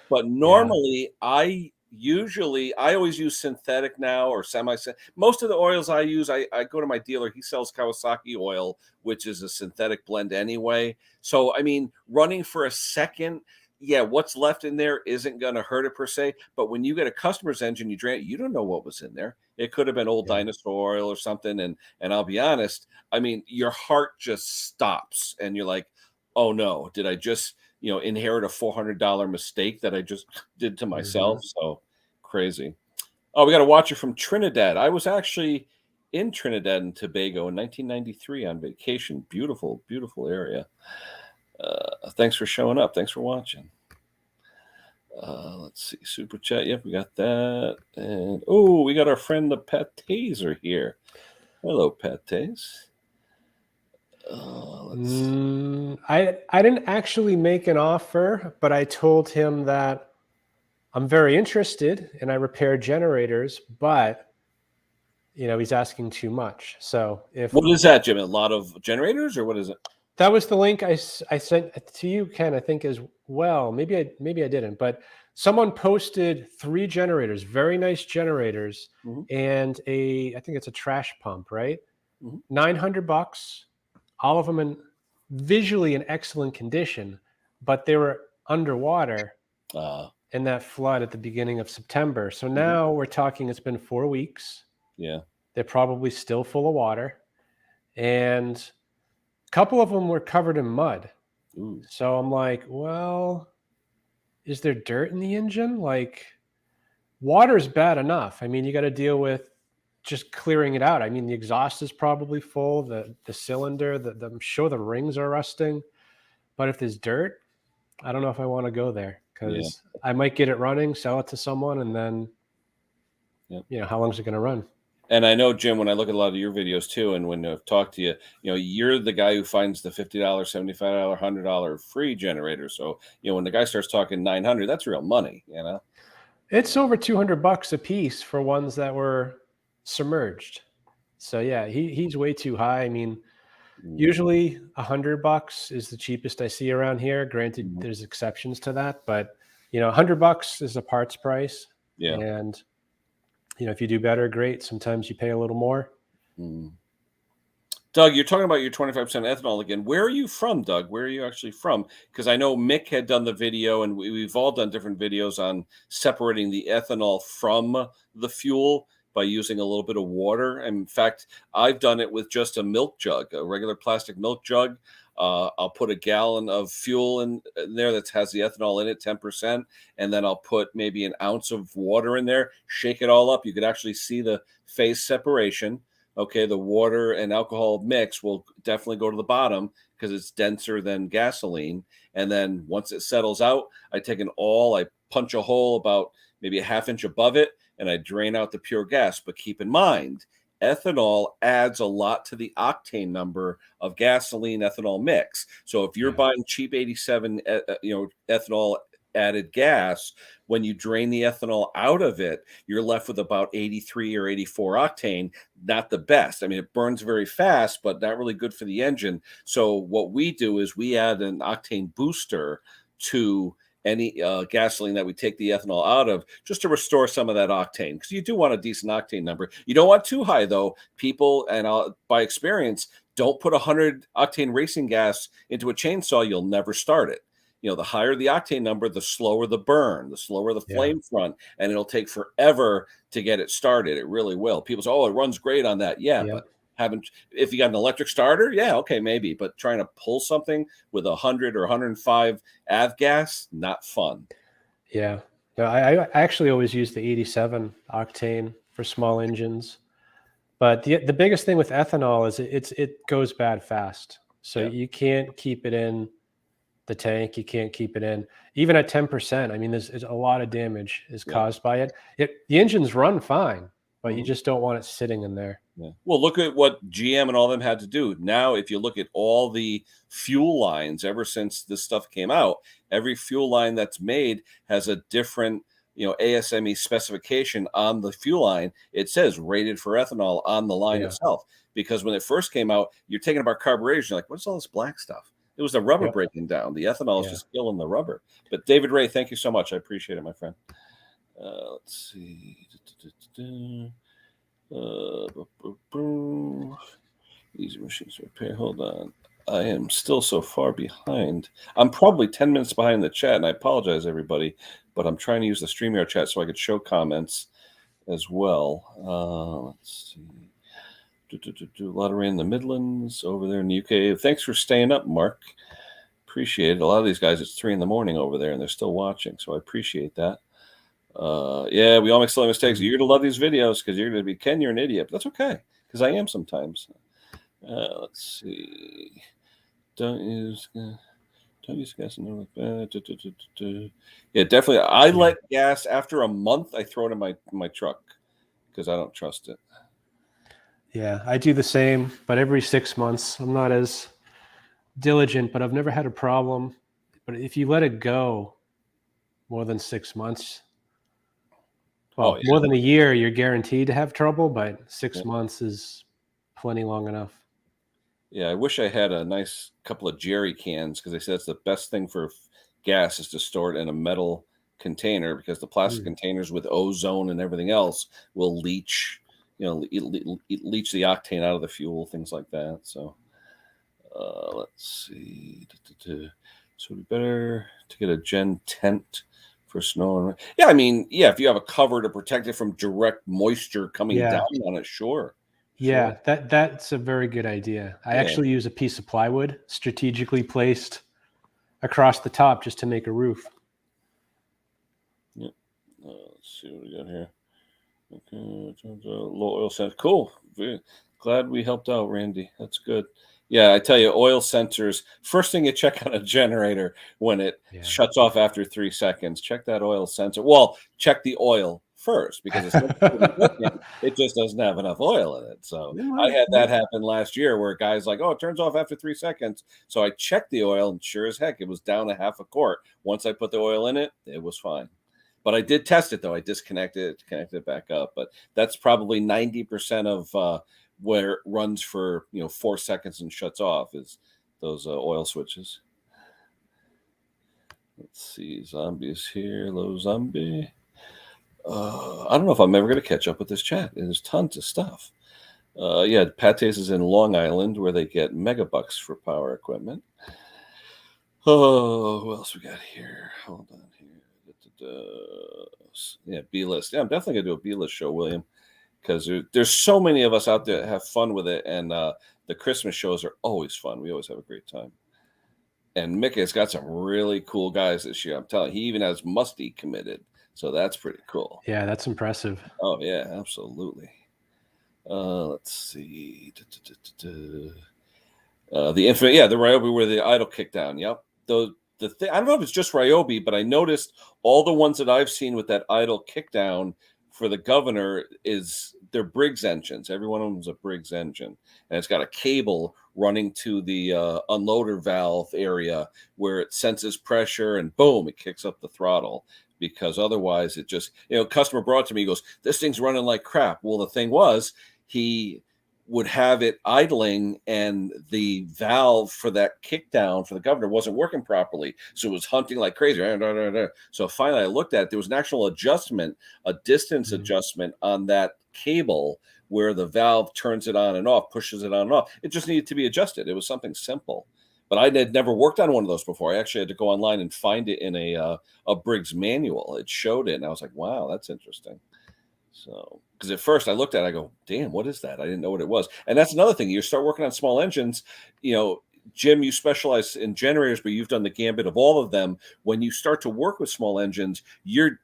But Yeah. normally, I always use synthetic now, or semi. Most of the oils I use, I go to my dealer. He sells Kawasaki oil, which is a synthetic blend anyway. So I mean, running for a second, yeah, what's left in there isn't going to hurt it per se. But when you get a customer's engine, you don't know what was in there. It could have been old Yeah. dinosaur oil or something. And I'll be honest, I mean, your heart just stops, and you're like, oh no, did I just inherit a $400 mistake that I just did to Hmm. myself? So crazy. Oh, we got a watcher from Trinidad. I was actually in Trinidad and Tobago in 1993 on vacation. Beautiful, beautiful area. Thanks for showing up. Thanks for watching. Let's see. Super chat. Yep, we got that. And oh, we got our friend the Pates here. Hello, Pates. Let's. I didn't actually make an offer, but I told him that I'm very interested and I repair generators, but he's asking too much. So if What is that, Jim? A lot of generators, or what is it? that was the link I sent to you, Ken, I think as well. Maybe I didn't, but someone posted 3 generators, very nice generators, Hmm. and I think it's a trash pump, right? Hmm. $900, all of them in visually in excellent condition, but they were underwater Uh, in that flood at the beginning of September. So mhm. now we're talking it's been 4 weeks. Yeah. They're probably still full of water. And a couple of them were covered in mud. Ooh. So I'm like, well, is there dirt in the engine? Like, water's bad enough. I mean, you got to deal with just clearing it out. I mean, the exhaust is probably full, the cylinder, I'm sure the rings are rusting. But if there's dirt, I don't know if I want to go there Yeah. because I might get it running, sell it to someone, and then, Yeah. how long is it going to run? And I know, Jim, when I look at a lot of your videos too, and when I've talked to you, you're the guy who finds the $50, $75, $100 free generator. So, when the guy starts talking 900, that's real money. It's over $200 a piece for ones that were submerged. So yeah, he's way too high. I mean, Mm. usually $100 is the cheapest I see around here. Granted, Mhm. there's exceptions to that, but $100 is a parts price. Yeah. And if you do better, great. Sometimes you pay a little more. Mm. Doug, you're talking about your 25% ethanol again. Where are you from, Doug? Where are you actually from? Because I know Mick had done the video, and we've all done different videos on separating the ethanol from the fuel by using a little bit of water. And in fact, I've done it with just a milk jug, a regular plastic milk jug. I'll put a gallon of fuel in there that has the ethanol in it, 10%, and then I'll put maybe an ounce of water in there, shake it all up. You could actually see the phase separation. Okay, the water and alcohol mix will definitely go to the bottom because it's denser than gasoline. And then once it settles out, I take an awl, I punch a hole about maybe a half inch above it, and I drain out the pure gas. But keep in mind, ethanol adds a lot to the octane number of gasoline ethanol mix. So if you're Yeah. buying cheap 87, ethanol added gas, when you drain the ethanol out of it, you're left with about 83 or 84 octane. Not the best. I mean, it burns very fast, but not really good for the engine. So what we do is we add an octane booster to any gasoline that we take the ethanol out of, just to restore some of that octane, because you do want a decent octane number. You don't want too high, though. People, and by experience, don't put 100 octane racing gas into a chainsaw. You'll never start it. The higher the octane number, the slower the burn, the slower the flame front, and it'll take forever to get it started. It really will. People say, "Oh, it runs great on that." Yeah, Yep. but if you got an electric starter, yeah, okay, maybe. But trying to pull something with 100 or 105 av gas, not fun. Yeah. No, I actually always use the 87 octane for small engines. But the biggest thing with ethanol is it goes bad fast. So Yeah, you can't keep it in the tank. You can't keep it in even at 10%. I mean, there's a lot of damage is yeah. caused by it. The engines run fine, but you Mhm. just don't want it sitting in there. Yeah. Well, look at what GM and all them had to do. Now, if you look at all the fuel lines ever since this stuff came out, every fuel line that's made has a different, ASME specification on the fuel line. It says rated for ethanol on the line Yeah. itself. Because when it first came out, you're taking apart carburation, you're like, what's all this black stuff? It was the rubber Yep. breaking down. The ethanol is Yeah. just killing the rubber. But David Ray, thank you so much. I appreciate it, my friend. Let's see. Easy machines repair. Hold on. I am still so far behind. I'm probably 10 minutes behind the chat, and I apologize, everybody, but I'm trying to use the StreamYard chat so I could show comments as well. Let's see. A lot of rain in the Midlands, over there in the UK. Thanks for staying up, Mark. Appreciate it. A lot of these guys, it's 3 in the morning over there, and they're still watching, so I appreciate that. Yeah, we all make silly mistakes. You're gonna love these videos because you're gonna be Ken. You're an idiot, but that's okay because I am sometimes. Let's see. Don't use gas. Yeah, definitely. I let gas after a month. I throw it in my truck because I don't trust it. Yeah, I do the same, but every 6 months. I'm not as diligent, but I've never had a problem. But if you let it go more than 6 months, Oh well, yeah, more than a year, you're guaranteed to have trouble, but six yeah. months is plenty long enough. Yeah, I wish I had a nice couple of jerry cans because they said it's the best thing for gas is to store it in a metal container because the plastic containers with ozone and everything else will leach, leach the octane out of the fuel, things like that. So let's see. So it'd be better to get a Gen tent for snow. Yeah, I mean, yeah, if you have a cover to protect it from direct moisture coming Yeah. down on it, sure. Yeah, that's a very good idea. I Yeah. actually use a piece of plywood strategically placed across the top just to make a roof. Yep. Let's see what we got here. Okay, low oil sensor. Cool. Glad we helped out, Randy. That's good. Yeah, I tell you, oil sensors. First thing you check on a generator when it shuts off after 3 seconds. Check that oil sensor. Well, check the oil first because it's it just doesn't have enough oil in it. So I had that happen last year where a guy's like, "Oh, it turns off after 3 seconds." So I checked the oil, and sure as heck, it was down a half a quart. Once I put the oil in it, it was fine. But I did test it though. I disconnected it, connected it back up. But that's probably 90% of where it runs for 4 seconds and shuts off is those oil switches. Let's see, zombies here, low zombie. I don't know if I'm ever going to catch up with this chat. There's tons of stuff. Yeah, Pate's is in Long Island, where they get megabucks for power equipment. Oh, who else we got here? Hold on here. Yeah, B list. Yeah, I'm definitely gonna do a B list show, William, because there's so many of us out there that have fun with it, and the Christmas shows are always fun. We always have a great time. And Mick has got some really cool guys this year. I'm telling you, he even has Musty committed, so that's pretty cool. Yeah, that's impressive. Oh yeah, absolutely. Let's see. The Infinite, yeah, the Ryobi where the idle kickdown. Yep. The thing, I don't know if it's just Ryobi, but I noticed all the ones that I've seen with that idle kickdown for the governor is they're Briggs engines. Every one of them is a Briggs engine, and it's got a cable running to the unloader valve area where it senses pressure, and boom, it kicks up the throttle. Because otherwise, it just customer brought it to me. He goes, "This thing's running like crap." Well, the thing was, he would have it idling and the valve for that kickdown for the governor wasn't working properly. So it was hunting like crazy. So finally I looked at it. There was an actual adjustment, a distance adjustment on that cable where the valve turns it on and off, pushes it on and off. It just needed to be adjusted. It was something simple. But I had never worked on one of those before. I actually had to go online and find it in a Briggs manual. It showed it, and I was like, wow, that's interesting. So, because at first I looked at it, I go, damn, what is that? I didn't know what it was. And that's another thing. You start working on small engines, Jim, you specialize in generators, but you've done the gambit of all of them. When you start to work with small engines, you're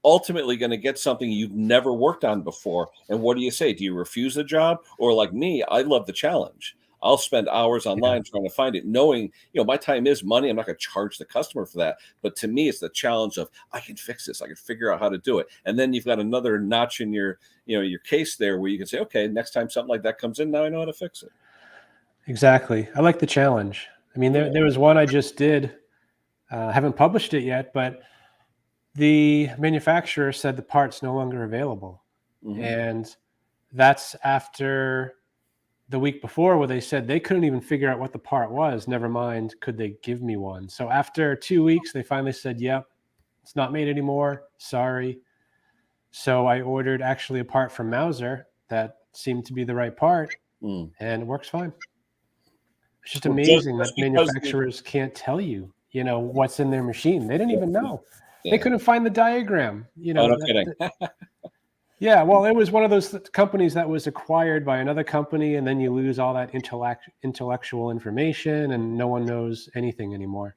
ultimately going to get something you've never worked on before. And what do you say? Do you refuse the job? Or like me, I love the challenge. I'll spend hours online trying to find it, knowing, my time is money. I'm not going to charge the customer for that. But to me, it's the challenge of I can fix this. I can figure out how to do it. And then you've got another notch in your case there where you can say, okay, next time something like that comes in, now I know how to fix it. Exactly. I like the challenge. I mean, there was one I just did. I haven't published it yet, but the manufacturer said the part's no longer available. Mm-hmm. And that's after the week before where they said they couldn't even figure out what the part was. Never mind, could they give me one? So after 2 weeks, they finally said, yep, it's not made anymore. Sorry. So I ordered actually a part from Mauser that seemed to be the right part, and it works fine. It's just amazing that manufacturers can't tell you, what's in their machine. They didn't even know. Yeah. They couldn't find the diagram. Oh, no kidding. Yeah, well, it was one of those companies that was acquired by another company, and then you lose all that intellectual information, and no one knows anything anymore.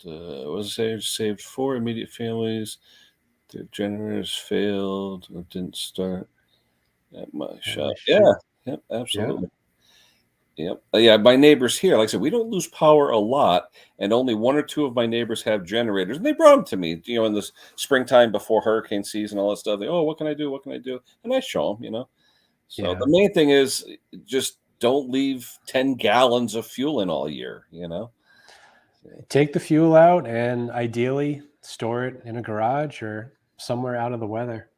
Was saved 4 immediate families. Their generators failed or didn't start at my shop. Yeah, yep, absolutely. Yep. Yeah, my neighbors here, like I said, we don't lose power a lot, and only 1 or 2 of my neighbors have generators, and they brought them to me, in the springtime before hurricane season, all that stuff. They, what can I do? What can I do? And I show them, So the main thing is just don't leave 10 gallons of fuel in all year, Take the fuel out and ideally store it in a garage or somewhere out of the weather.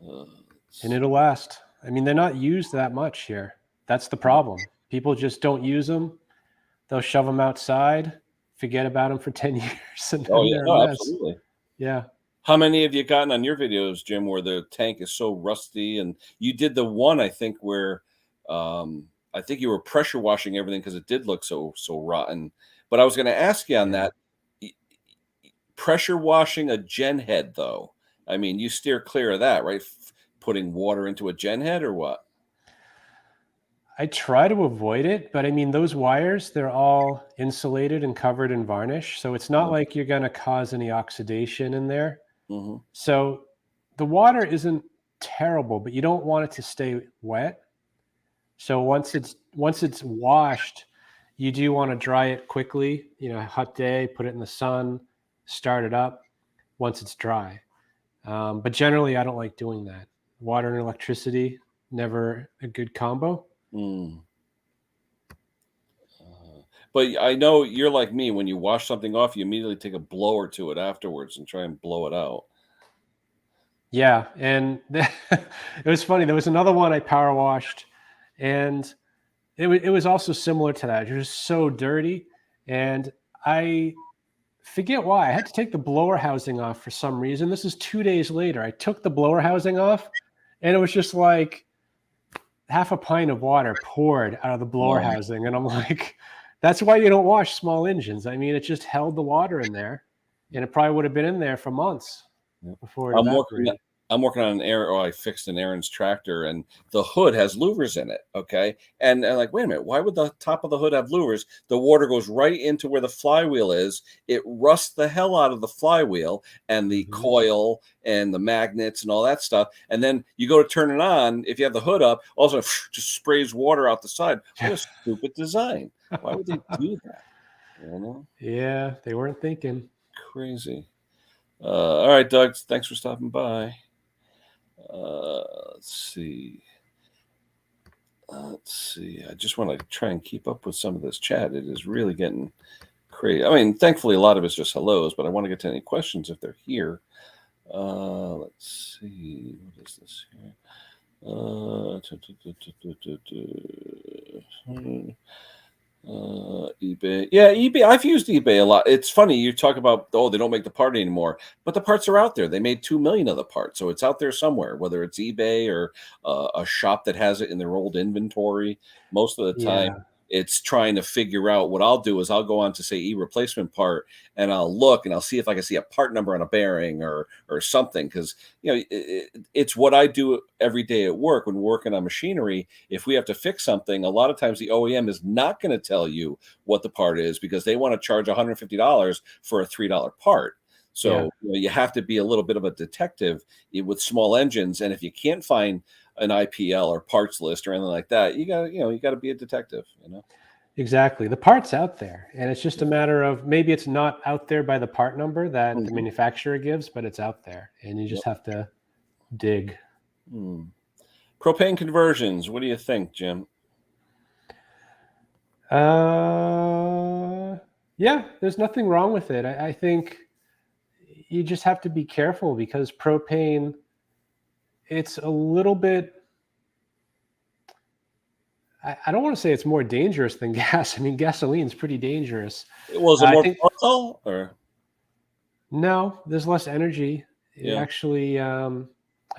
And it'll last. I mean, they're not used that much here. That's the problem. People just don't use them. They'll shove them outside, forget about them for 10 years. And absolutely. Yeah. How many have you gotten on your videos, Jim, where the tank is so rusty? And you did the one, I think, where I think you were pressure washing everything because it did look so rotten. But I was going to ask you on that. Pressure washing a gen head, though. I mean, you steer clear of that, right? Putting water into a gen head or what? I try to avoid it, but I mean, those wires, they're all insulated and covered in varnish. So it's not like you're going to cause any oxidation in there. Mm-hmm. So the water isn't terrible, but you don't want it to stay wet. So once it's washed, you do want to dry it quickly, a hot day, put it in the sun, start it up once it's dry. But generally, I don't like doing that. Water and electricity, never a good combo. But I know you're like me. When you wash something off, you immediately take a blower to it afterwards and try and blow it out. Yeah, and it was funny. There was another one I power washed, and it was also similar to that. It was so dirty, and I Forget why. I had to take the blower housing off for some reason. This is 2 days later. I took the blower housing off, and it was just like half a pint of water poured out of the blower housing. And I'm like, that's why you don't wash small engines. I mean, it just held the water in there, and it probably would have been in there for months before it evaporated. I'm working on I fixed an Aaron's tractor, and the hood has louvers in it. Okay. And I'm like, wait a minute, why would the top of the hood have louvers? The water goes right into where the flywheel is. It rusts the hell out of the flywheel and the coil and the magnets and all that stuff. And then you go to turn it on. If you have the hood up, all of a sudden just sprays water out the side. What a stupid design. Why would they do that? You know? Yeah, they weren't thinking. Crazy. All right, Doug, thanks for stopping by. Let's see. I just want to try and keep up with some of this chat. It is really getting crazy. I mean, thankfully, a lot of it's just hellos, but I want to get to any questions if they're here. Let's see. What is this here? eBay. Yeah, eBay. I've used eBay a lot. It's funny. You talk about, they don't make the part anymore, but the parts are out there. They made 2 million of the parts. So it's out there somewhere, whether it's eBay or a shop that has it in their old inventory. Most of the time, it's trying to figure out. What I'll do is I'll go on to say e-replacement part, and I'll look and I'll see if I can see a part number on a bearing or something. Because it's what I do every day at work when working on machinery. If we have to fix something, a lot of times the OEM is not going to tell you what the part is because they want to charge $150 for a $3 part. So you have to be a little bit of a detective with small engines, and if you can't find an IPL or parts list or anything like that, you got to be a detective. Exactly. The part's out there, and it's just a matter of maybe it's not out there by the part number that the manufacturer gives, but it's out there, and you just have to dig. Propane conversions. What do you think, Jim? Yeah, there's nothing wrong with it. I think you just have to be careful because propane, it's a little bit, I don't want to say it's more dangerous than gas. I mean, gasoline's pretty dangerous. Was it more volatile or? No, there's less energy. Actually, I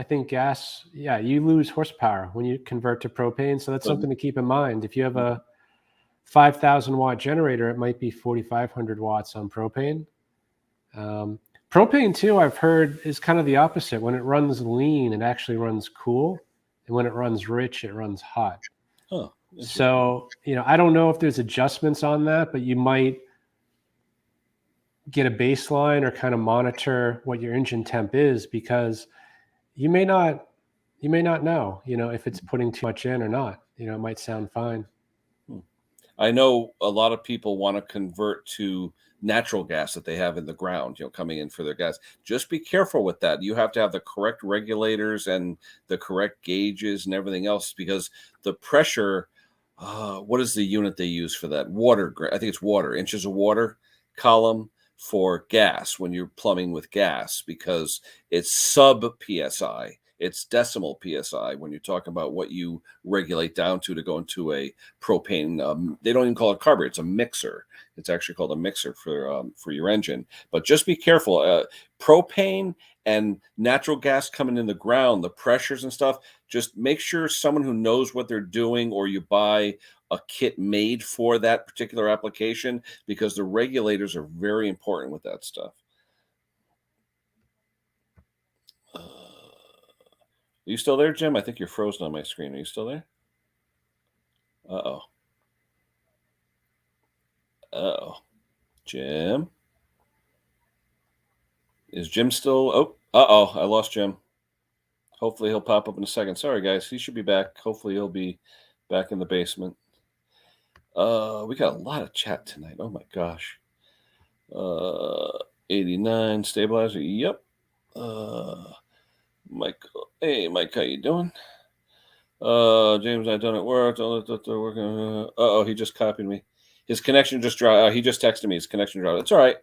think gas, you lose horsepower when you convert to propane. So that's something to keep in mind. If you have a 5,000 watt generator, it might be 4,500 watts on propane. Propane too, I've heard, is kind of the opposite. When it runs lean, it actually runs cool. And when it runs rich, it runs hot. Oh, so, I don't know if there's adjustments on that, but you might get a baseline or kind of monitor what your engine temp is, because you may not know, if it's putting too much in or not. It might sound fine. I know a lot of people want to convert to natural gas that they have in the ground, coming in for their gas. Just be careful with that. You have to have the correct regulators and the correct gauges and everything else, because the pressure, what is the unit they use for that? Water. I think it's water, inches of water column for gas when you're plumbing with gas, because it's sub PSI. It's decimal PSI when you talk about what you regulate down to go into a propane. They don't even call it carburetor. It's a mixer. It's actually called a mixer for your engine. But just be careful. Propane and natural gas coming in the ground, the pressures and stuff, just make sure someone who knows what they're doing, or you buy a kit made for that particular application, because the regulators are very important with that stuff. Are you still there, Jim? I think you're frozen on my screen. Are you still there? Uh-oh. Jim? Is Jim still? I lost Jim. Hopefully he'll pop up in a second. Sorry, guys. He should be back. Hopefully he'll be back in the basement. We got a lot of chat tonight. Oh, my gosh. 89 stabilizer. Yep. Mike. Hey, Mike, how you doing? James, I done it work. He just copied me. His connection just dropped. He just texted me. His connection dropped. It's all right.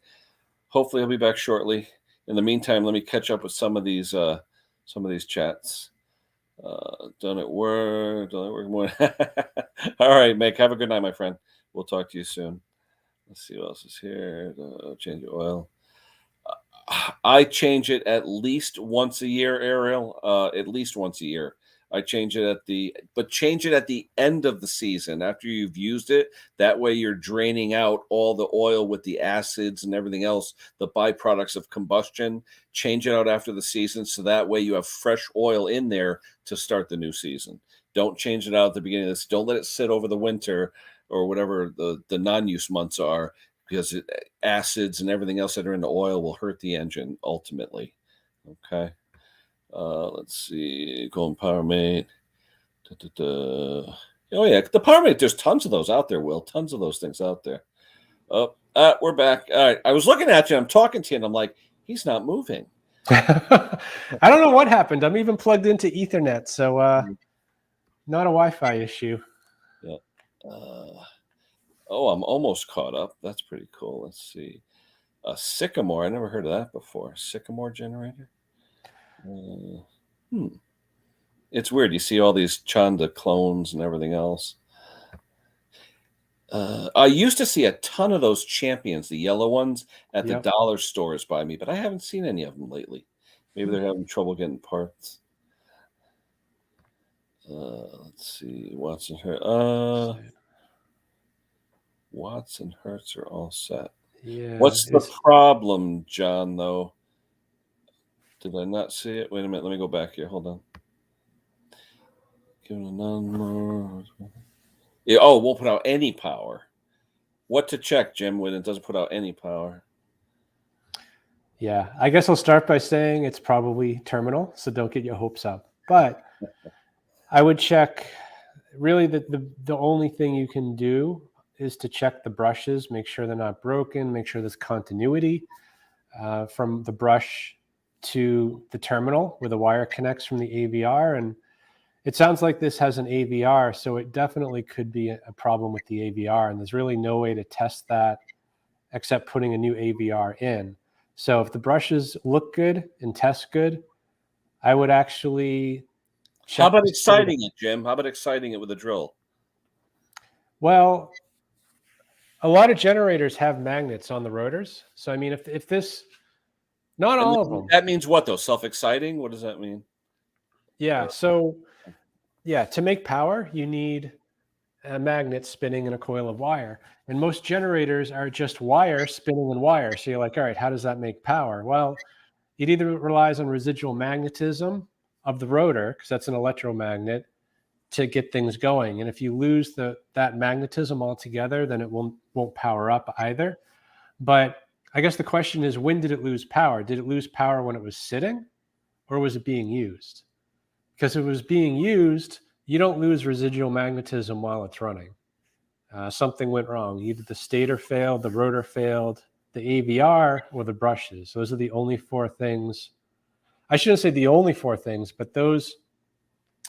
Hopefully he'll be back shortly. In the meantime, let me catch up with some of these chats. Done it work. All right, Mick. Have a good night, my friend. We'll talk to you soon. Let's see what else is here. Change the oil. I change it at least once a year, Ariel. At least once a year. I change it change it at the end of the season after you've used it. That way you're draining out all the oil with the acids and everything else, the byproducts of combustion. Change it out after the season so that way you have fresh oil in there to start the new season. Don't change it out at the beginning of this. Don't let it sit over the winter or whatever the non-use months are, because acids and everything else that are in the oil will hurt the engine ultimately. Okay. Let's see. Golden Power Mate. Oh, yeah. The Power Mate, there's tons of those out there, Will. Tons of those things out there. Oh, we're back. All right. I was looking at you. I'm talking to you, and I'm like, he's not moving. I don't know what happened. I'm even plugged into Ethernet, so not a Wi-Fi issue. Yeah. I'm almost caught up. That's pretty cool. Let's see. Sycamore. I never heard of that before. Sycamore generator. It's weird. You see all these Chanda clones and everything else. I used to see a ton of those champions, the yellow ones, at the dollar stores by me, but I haven't seen any of them lately. Maybe they're having trouble getting parts. Let's see. Watts and Hertz. Watts and Hertz are all set. Yeah. What's the problem, John, though? Did I not see it? Wait a minute. Let me go back here. Hold on. Give it a number. Yeah, won't put out any power. What to check, Jim, when it doesn't put out any power? Yeah, I guess I'll start by saying it's probably terminal, so don't get your hopes up. But I would check, really the only thing you can do is to check the brushes, make sure they're not broken, make sure there's continuity from the brush to the terminal where the wire connects from the AVR. And it sounds like this has an AVR, so it definitely could be a problem with the AVR. And there's really no way to test that except putting a new AVR in. So if the brushes look good and test good, I would actually check. How about exciting it, Jim? How about exciting it with a drill? Well, a lot of generators have magnets on the rotors. So, I mean, if this, not all of them. That means what, though? Self-exciting? What does that mean? Yeah. So, yeah, to make power, you need a magnet spinning in a coil of wire. And most generators are just wire spinning in wire. So you're like, all right, how does that make power? Well, it either relies on residual magnetism of the rotor, because that's an electromagnet, to get things going. And if you lose that magnetism altogether, then it won't power up either. But I guess the question is, when did it lose power? Did it lose power when it was sitting, or was it being used? Because if it was being used, you don't lose residual magnetism while it's running. Something went wrong. Either the stator failed, the rotor failed, the AVR, or the brushes. Those are the only four things. I shouldn't say the only four things, but those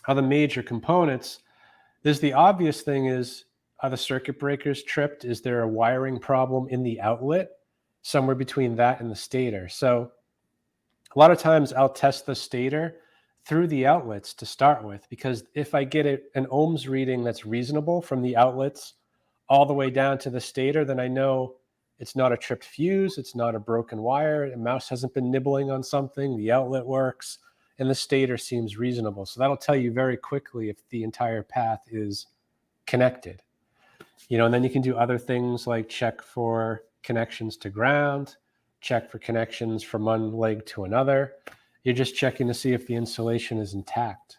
are the major components. There's the obvious thing is, are the circuit breakers tripped? Is there a wiring problem in the outlet? Somewhere between that and the stator. So a lot of times I'll test the stator through the outlets to start with, because if I get an ohms reading that's reasonable from the outlets all the way down to the stator, then I know it's not a tripped fuse, it's not a broken wire, the mouse hasn't been nibbling on something, the outlet works, and the stator seems reasonable. So that'll tell you very quickly if the entire path is connected. And then you can do other things like check for connections to ground, check for connections from one leg to another. You're just checking to see if the insulation is intact.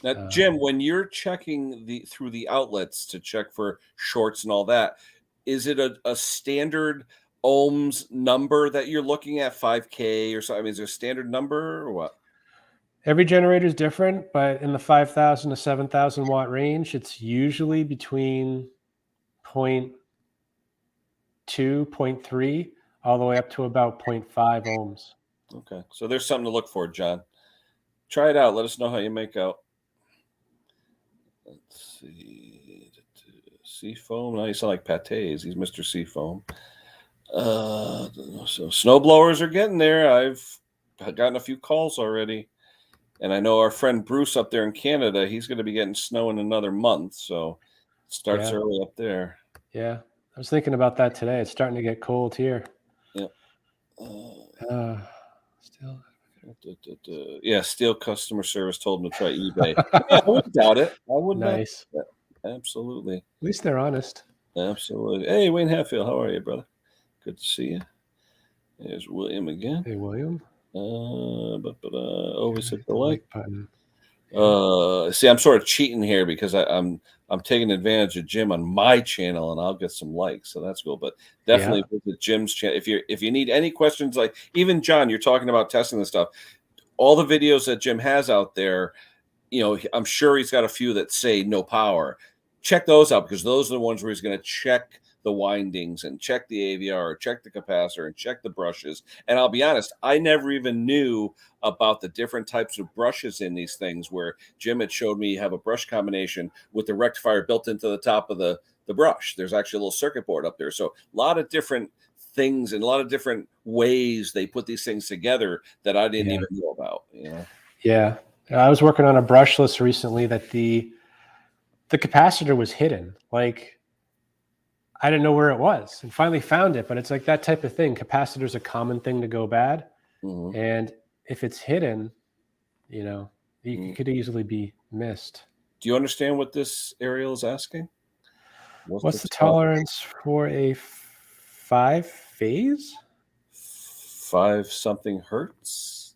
Now, Jim, when you're checking through the outlets to check for shorts and all that, is it a standard ohms number that you're looking at, 5K or something? I mean, is there a standard number or what? Every generator is different, but in the 5,000 to 7,000 watt range, it's usually between 0.2, 0.3, all the way up to about 0.5 ohms. Okay, so there's something to look for, John. Try it out. Let us know how you make out. Let's see. Seafoam. Now you sound like Pates. He's Mr. Seafoam. So snow blowers are getting there. I've gotten a few calls already. And I know our friend Bruce up there in Canada, he's going to be getting snow in another month. So it starts early up there. Yeah. I was thinking about that today. It's starting to get cold here. Yeah. Still. Yeah, Steel customer service told him to try eBay. Yeah, I wouldn't doubt it. I would not. Nice. Absolutely. At least they're honest. Absolutely. Hey, Wayne Hatfield, how are you, brother? Good to see you. There's William again. Hey, William. Always hit the like like. button. See, I'm sort of cheating here because I'm taking advantage of Jim on my channel, and I'll get some likes, so that's cool. But definitely visit Jim's channel if you need any questions. Like even John, you're talking about testing this stuff. All the videos that Jim has out there, I'm sure he's got a few that say no power. Check those out because those are the ones where he's going to check the windings and check the AVR, check the capacitor, and check the brushes. And I'll be honest, I never even knew about the different types of brushes in these things where Jim had showed me you have a brush combination with the rectifier built into the top of the brush. There's actually a little circuit board up there. So a lot of different things and a lot of different ways they put these things together that I didn't even know about. Yeah. I was working on a brushless recently that the capacitor was hidden. Like, I didn't know where it was and finally found it, but it's like that type of thing. Capacitor's a common thing to go bad. Mm-hmm. And if it's hidden, it could easily be missed. Do you understand what this Ariel is asking? What's the tolerance for a 5-phase? 5-something hertz?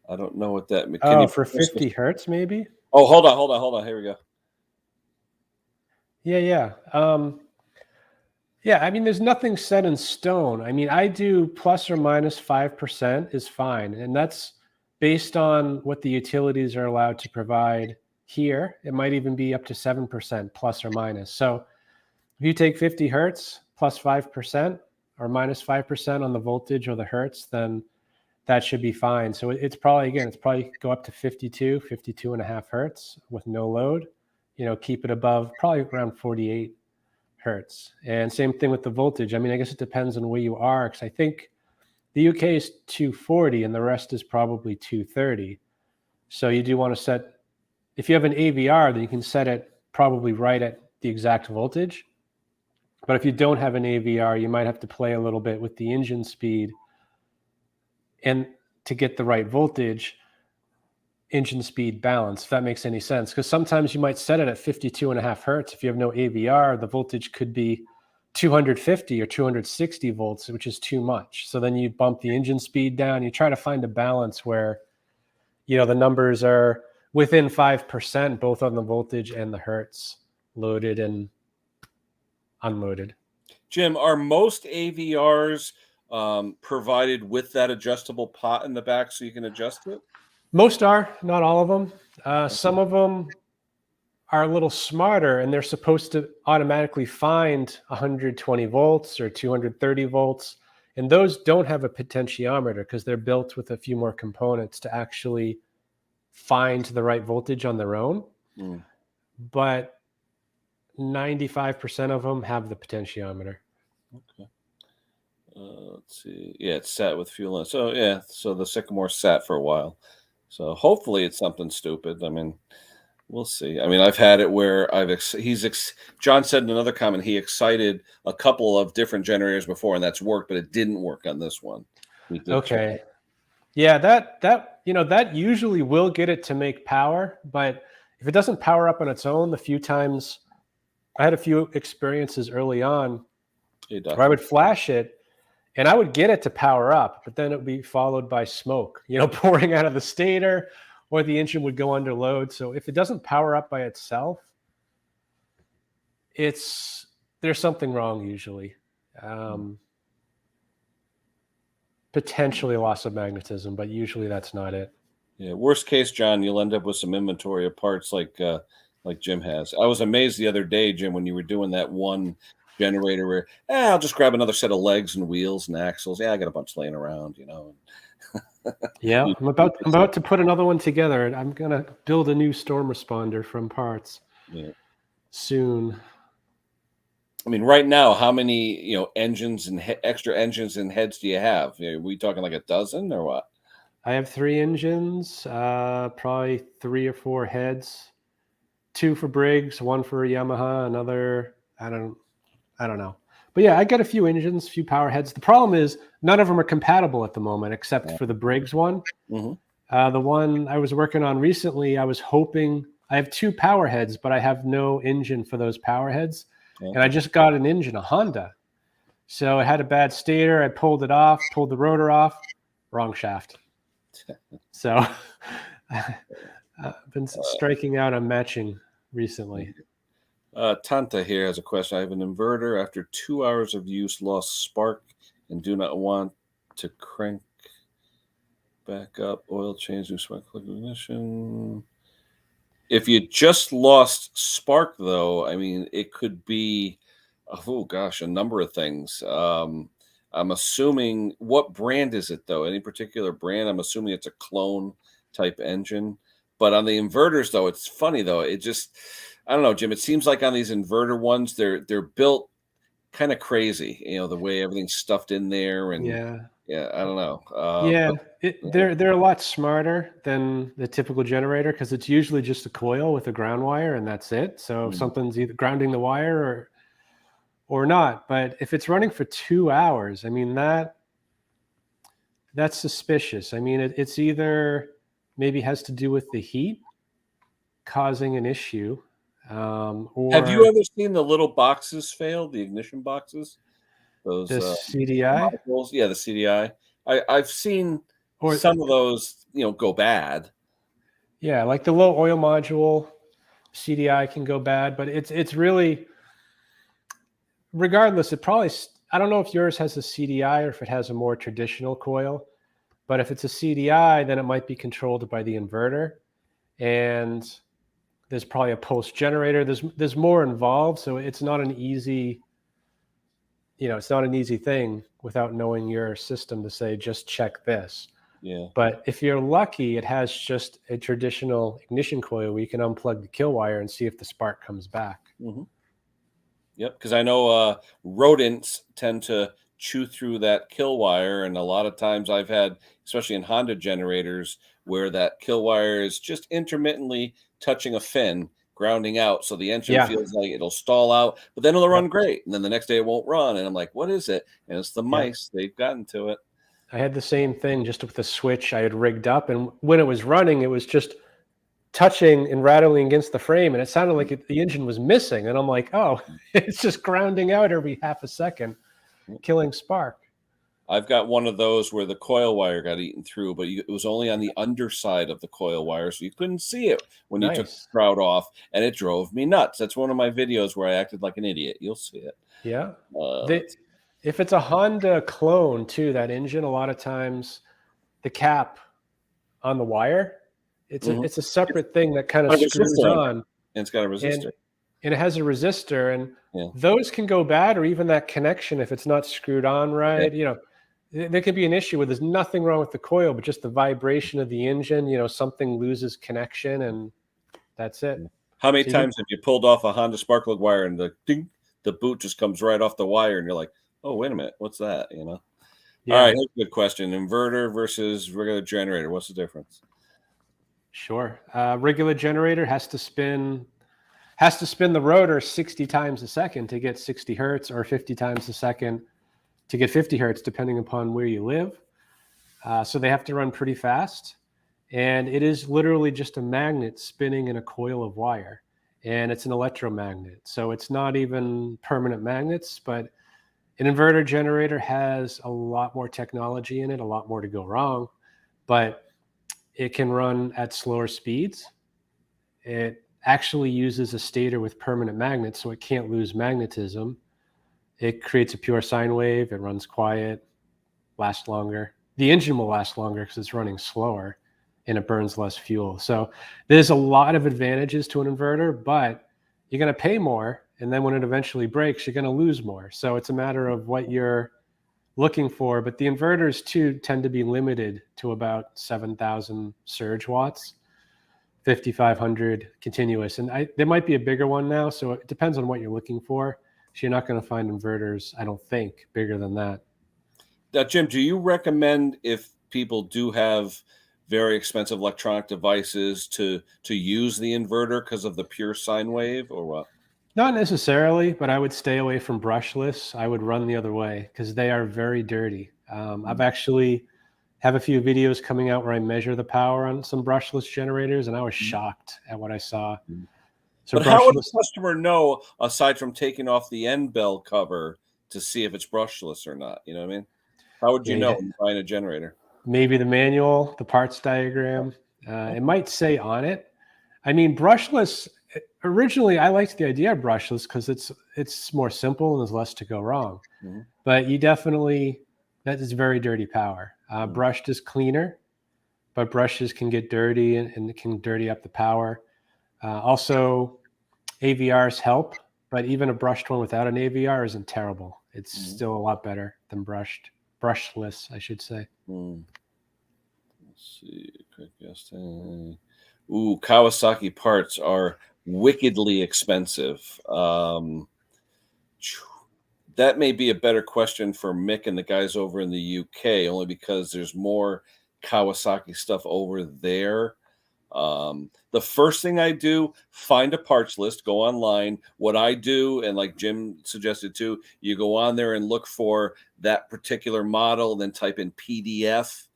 I don't know what that means. For 50 hertz, maybe? Oh, hold on. Here we go. Yeah. I mean, there's nothing set in stone. I mean, I do plus or minus 5% is fine. And that's based on what the utilities are allowed to provide here. It might even be up to 7% plus or minus. So if you take 50 hertz plus 5% or minus 5% on the voltage or the hertz, then that should be fine. So it's probably go up to 52 and a half hertz with no load, keep it above probably around 48 hertz. And same thing with the voltage. I mean, I guess it depends on where you are, because I think the UK is 240 and the rest is probably 230. So you do want to set, if you have an AVR, then you can set it probably right at the exact voltage. But if you don't have an AVR, you might have to play a little bit with the engine speed and to get the right voltage, engine speed balance, if that makes any sense. Because sometimes you might set it at 52 and a half hertz. If you have no AVR, the voltage could be 250 or 260 volts, which is too much. So then you bump the engine speed down. You try to find a balance where, the numbers are within 5%, both on the voltage and the hertz, loaded and unloaded. Jim, are most AVRs provided with that adjustable pot in the back so you can adjust it? Most are, not all of them. Some of them are a little smarter, and they're supposed to automatically find 120 volts or 230 volts. And those don't have a potentiometer because they're built with a few more components to actually find the right voltage on their own. But 95% of them have the potentiometer. Okay. Let's see. Yeah, it's sat with fuel. So so the Sycamore sat for a while. So hopefully it's something stupid. I mean, we'll see. I mean, I've had it where John said in another comment he excited a couple of different generators before, and that's worked, but it didn't work on this one. Okay. Yeah, that usually will get it to make power, but if it doesn't power up on its own, I had a few experiences early on where I would flash it and I would get it to power up, but then it would be followed by smoke, pouring out of the stator, or the engine would go under load. So if it doesn't power up by itself, there's something wrong usually. Potentially loss of magnetism, but usually that's not it. Yeah, worst case, John, you'll end up with some inventory of parts like Jim has. I was amazed the other day, Jim, when you were doing that one generator where I'll just grab another set of legs and wheels and axles. Yeah, I got a bunch laying around, Yeah, I'm about to put another one together, and I'm gonna build a new storm responder from parts soon. I mean, right now, how many engines and extra engines and heads do you have? Are we talking like a dozen or what? I have 3 engines, probably 3 or 4 heads, 2 for Briggs, 1 for Yamaha, another. I I don't know. But yeah, I got a few engines, a few power heads. The problem is none of them are compatible at the moment, except for the Briggs one. Mm-hmm. The one I was working on recently, I was hoping I have two power heads, but I have no engine for those power heads. Okay. And I just got an engine, a Honda. So it had a bad stator. I pulled it off, pulled the rotor off, wrong shaft. So I've been striking out on matching recently. Tanta here has a question. I have an inverter. After 2 hours of use, lost spark and do not want to crank back up. Oil change, new spark plug ignition. If you just lost spark, though, I mean, it could be, oh gosh, a number of things. I'm assuming, what brand is it though? Any particular brand? I'm assuming it's a clone type engine. But on the inverters, though, it's funny though. It just, I don't know, Jim. It seems like on these inverter ones, they're built kind of crazy. You know, the way everything's stuffed in there, and Yeah, I don't know. yeah, But they're a lot smarter than the typical generator because it's usually just a coil with a ground wire and that's it. So something's either grounding the wire or not. But if it's running for 2 hours, I mean that's suspicious. I mean it's either maybe has to do with the heat causing an issue, or have you ever seen the little boxes fail? The ignition boxes, those the CDI, modules? Yeah, the CDI. I've seen or some of those, go bad. yeah, like the low oil module CDI can go bad, but it's really, regardless, it probably, I don't know if yours has a CDI or if it has a more traditional coil, but if it's a CDI, then it might be controlled by the inverter, and there's probably a pulse generator. There's more involved, so it's not an easy, it's not an easy thing without knowing your system to say just check this. Yeah. But if you're lucky, it has just a traditional ignition coil where you can unplug the kill wire and see if the spark comes back. Mm-hmm. Yep, because I know rodents tend to chew through that kill wire, and a lot of times I've had, especially in Honda generators, where that kill wire is just intermittently touching a fin, grounding out, so the engine feels like it'll stall out, but then it'll run great, and then the next day it won't run, and I'm like, what is it? And it's the mice. They've gotten to it. I had the same thing just with the switch I had rigged up, and when it was running, it was just touching and rattling against the frame, and it sounded like the engine was missing. And I'm like, oh, it's just grounding out every half a second, killing spark. I've got one of those where the coil wire got eaten through, but it was only on the underside of the coil wire, so you couldn't see it when you took the shroud off, and it drove me nuts. That's one of my videos where I acted like an idiot. You'll see it. Yeah. If it's a Honda clone too, that engine, a lot of times the cap on the wire, it's a separate thing that kind of screws on. And it's got a resistor. And it has a resistor, and those can go bad, or even that connection if it's not screwed on right. There could be an issue where there's nothing wrong with the coil, but just the vibration of the engine, something loses connection, and that's it. How many times have you pulled off a Honda spark plug wire and the boot just comes right off the wire, and you're like, oh, wait a minute, what's that? Yeah. All right, here's a good question. Inverter versus regular generator, what's the difference? Sure. Regular generator has to spin the rotor 60 times a second to get 60 hertz, or 50 times a second to get 50 hertz, depending upon where you live. So they have to run pretty fast. And it is literally just a magnet spinning in a coil of wire. And it's an electromagnet. So it's not even permanent magnets, but an inverter generator has a lot more technology in it, a lot more to go wrong, but it can run at slower speeds. It actually uses a stator with permanent magnets, so it can't lose magnetism. It creates a pure sine wave. It runs quiet, lasts longer. The engine will last longer because it's running slower, and it burns less fuel. So there's a lot of advantages to an inverter, but you're going to pay more. And then when it eventually breaks, you're going to lose more. So it's a matter of what you're looking for. But the inverters too tend to be limited to about 7,000 surge watts, 5,500 continuous. And there might be a bigger one now. So it depends on what you're looking for. So you're not going to find inverters, I don't think, bigger than that. Now, Jim, do you recommend, if people do have very expensive electronic devices, to use the inverter because of the pure sine wave, or what? Not necessarily, but I would stay away from brushless. I would run the other way because they are very dirty. I've actually have a few videos coming out where I measure the power on some brushless generators, and I was shocked at what I saw. So But how would brushless, a customer know, aside from taking off the end bell cover, to see if it's brushless or not? You know what I mean? How would you yeah, know when you're buying a generator? maybe the manual, the parts diagram, it might say on it. I mean, brushless. Originally, I liked the idea of brushless because it's more simple and there's less to go wrong. Mhm. But you definitely that is very dirty power. Mhm. Brushed is cleaner, but brushes can get dirty and it can dirty up the power. Also, AVRs help, but even a brushed one without an AVR isn't terrible. It's Mhm. still a lot better than brushless, I should say. Mhm. Let's see. Quick guess. Ooh, Kawasaki parts are wickedly expensive. That may be a better question for Mick and the guys over in the UK, only because there's more Kawasaki stuff over there. The first thing I do, find a parts list, go online. What I do, and like Jim suggested too, you go on there and look for that particular model, and then type in PDF,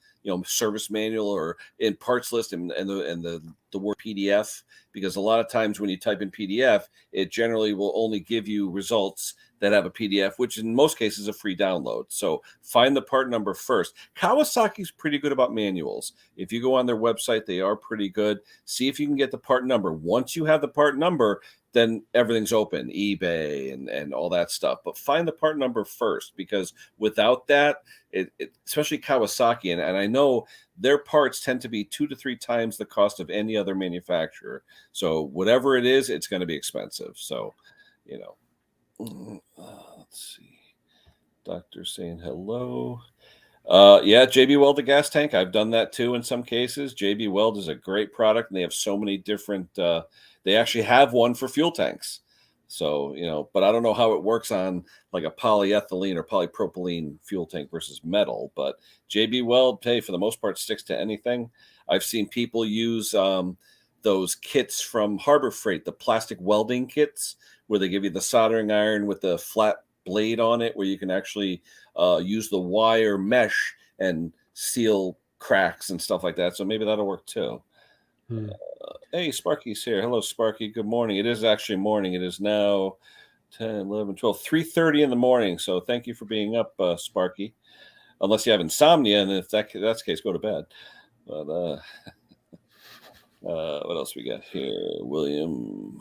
service manual, or in parts list, and the word PDF, because a lot of times when you type in PDF, it generally will only give you results that have a PDF, which in most cases is a free download. So find the part number first. Kawasaki's pretty good about manuals. If you go on their website, they are pretty good. See if you can get the part number. Once you have the part number, then everything's open, eBay and all that stuff. But find the part number first, because without that, especially Kawasaki, and I know their parts tend to be 2 to 3 times the cost of any other manufacturer. So whatever it is, it's going to be expensive. So, you know, let's see. Doctor saying hello. Yeah, JB Weld, the gas tank. I've done that too in some cases. JB Weld is a great product, and they have so many different. They actually have one for fuel tanks. So but I don't know how it works on like a polyethylene or polypropylene fuel tank versus metal. But JB Weld, hey, for the most part, sticks to anything. I've seen people use those kits from Harbor Freight, the plastic welding kits, where they give you the soldering iron with the flat blade on it, where you can actually use the wire mesh and seal cracks and stuff like that. So maybe that'll work too. Hmm. Hey, Sparky's here. Hello, Sparky. Good morning. It is actually morning. It is now 10, 11, 12, 3:30 in the morning. So thank you for being up, Sparky. Unless you have insomnia, and if that's the case, go to bed. But what else we got here? William,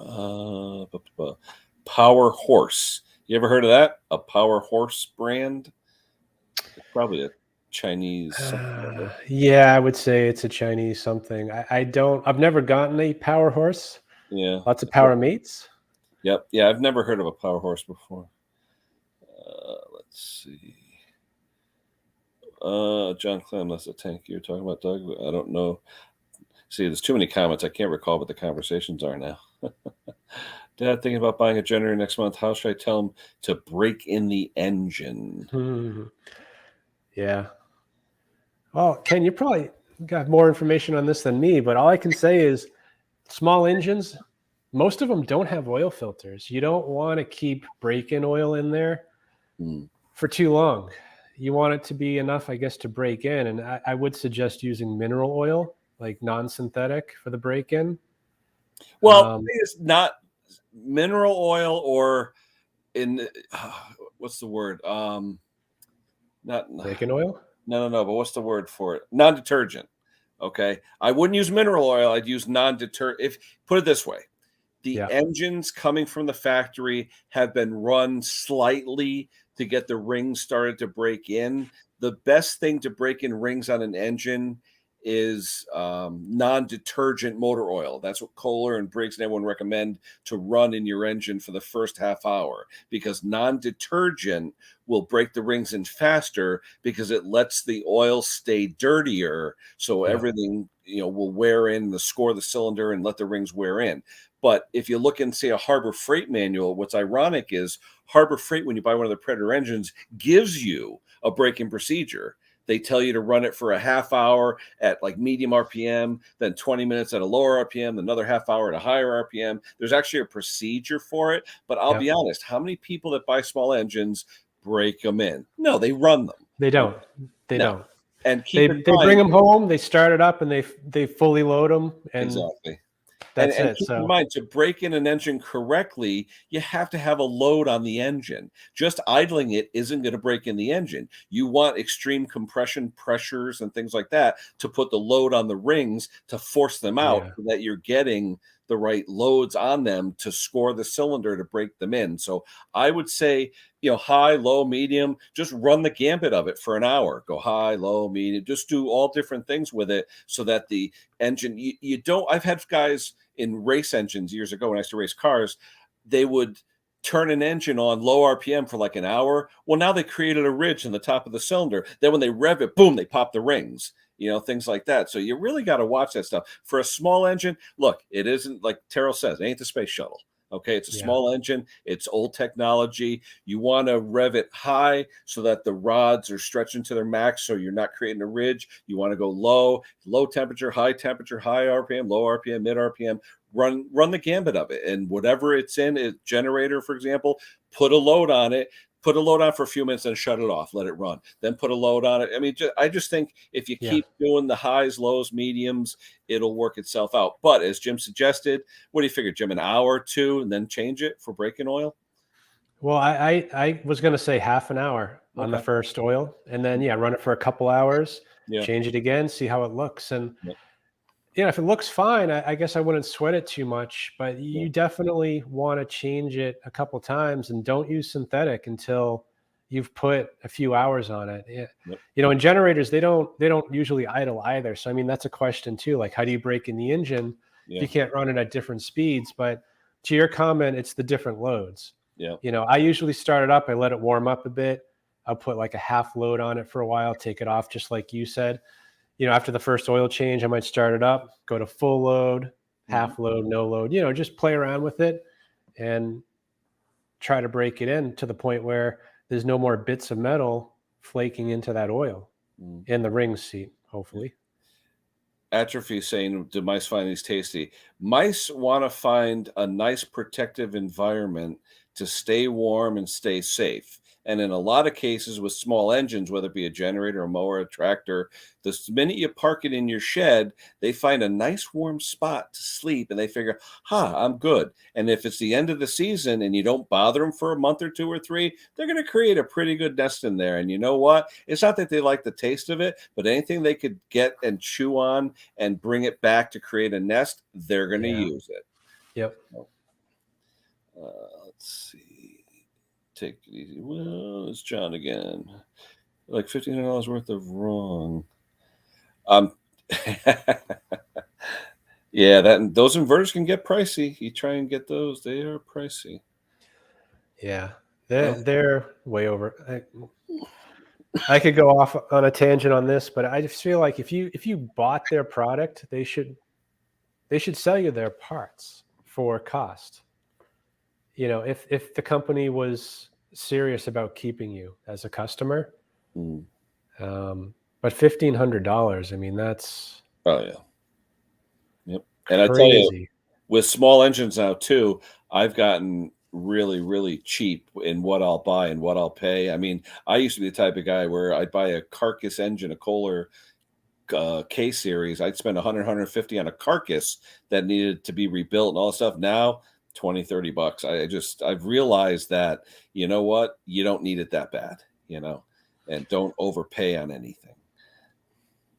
Power Horse. You ever heard of that? A Power Horse brand? It's probably a Chinese something. Yeah, I would say it's a Chinese something. I don't. I've never gotten a power horse. Yeah. Lots of power mates. Yep. Yeah, I've never heard of a Power Horse before. Let's see. John Clem, that's a tank you're talking about, Doug. I don't know. See, there's too many comments. I can't recall what the conversations are now. Dad, thinking about buying a generator next month. How should I tell him to break in the engine? Hmm. Yeah. Well, Ken, you probably got more information on this than me, but all I can say is small engines, most of them don't have oil filters. You don't want to keep break-in oil in there Hmm. for too long. You want it to be enough, I guess, to break in. And I would suggest using mineral oil, like non-synthetic, for the break-in. Well, the thing is not mineral oil or in what's the word? Not Break-in oil? no. But what's the word for it? Non-detergent. Okay, I wouldn't use mineral oil. I'd use non-detergent. If put it this way, the Yeah. engines coming from the factory have been run slightly to get the rings started to break in. The best thing to break in rings on an engine is non-detergent motor oil. That's what Kohler and Briggs and everyone recommend to run in your engine for the first half hour, because non-detergent will break the rings in faster because it lets the oil stay dirtier, so Yeah. everything will wear in the score of the cylinder and let the rings wear in. But if you look and see a Harbor Freight manual, what's ironic is Harbor Freight, when you buy one of the Predator engines, gives you a break-in procedure. They tell you to run it for a half hour at like medium RPM, then 20 minutes at a lower RPM, another half hour at a higher RPM. There's actually a procedure for it. But I'll be honest, how many people that buy small engines break them in? No, they run them. They don't. They No. don't. And keep in They mind, bring them home, they start it up, and they fully load them, and exactly. that's And it. keep in So mind, to break in an engine correctly, you have to have a load on the engine. Just idling it isn't going to break in the engine. You want extreme compression pressures and things like that to put the load on the rings to force them out so that you're getting the right loads on them to score the cylinder to break them in. So I would say, high, low, medium, just run the gambit of it for an hour. Go high, low, medium, just do all different things with it so that the engine, you don't, I've had guys in race engines years ago when I used to race cars, they would turn an engine on low RPM for like an hour. Well, now they created a ridge in the top of the cylinder. Then when they rev it, boom, they pop the rings, things like that. So you really got to watch that stuff. For a small engine, look, it isn't like Terrell says, it ain't the space shuttle. Okay, it's a small engine. It's old technology. You want to rev it high so that the rods are stretching to their max so you're not creating a ridge. You want to go low temperature, high RPM, low RPM, mid RPM. Run the gambit of it. And whatever it's in, a generator, for example, put a load on it. Put a load on for a few minutes and shut it off. Let it run. Then put a load on it. I mean, I just think if you keep doing the highs, lows, mediums, it'll work itself out. But as Jim suggested, what do you figure, Jim? An hour or two and then change it for break-in oil? Well, I was going to say half an hour on the first oil, and then run it for a couple hours, change it again, see how it looks, and if it looks fine, I guess I wouldn't sweat it too much. But you definitely want to change it a couple times, and don't use synthetic until you've put a few hours on it. In generators, they don't usually idle either. So I mean, that's a question too. Like, how do you break in the engine if you can't run it at different speeds? But to your comment, it's the different loads. I usually start it up, I let it warm up a bit. I'll put like a half load on it for a while, take it off, just like you said. After the first oil change, I might start it up, go to full load, half load, no load, just play around with it and try to break it in to the point where there's no more bits of metal flaking into that oil in the ring seat, hopefully. Atrophy saying, do mice find these tasty? Mice want to find a nice protective environment to stay warm and stay safe. And in a lot of cases with small engines, whether it be a generator, a mower, a tractor, the minute you park it in your shed, they find a nice warm spot to sleep and they figure, I'm good. And if it's the end of the season and you don't bother them for a month or two or three, they're going to create a pretty good nest in there. And you know what? It's not that they like the taste of it, but anything they could get and chew on and bring it back to create a nest, they're going to use it. Yep. Let's see. Take it easy. Well, it's John again. Like $1,500 worth of wrong. Yeah, those inverters can get pricey. You try and get those, they are pricey. Yeah, they're way over. I could go off on a tangent on this, but I just feel like if you bought their product, they should sell you their parts for cost. If the company was serious about keeping you as a customer, but $1,500, I mean, that's Yep. crazy. And I tell you, with small engines now too, I've gotten really, really cheap in what I'll buy and what I'll pay. I mean, I used to be the type of guy where I'd buy a carcass engine, a Kohler K series. I'd spend 100, 150 on a carcass that needed to be rebuilt and all that stuff. Now, 20, 30 bucks. I've realized that, you know what? You don't need it that bad, and don't overpay on anything.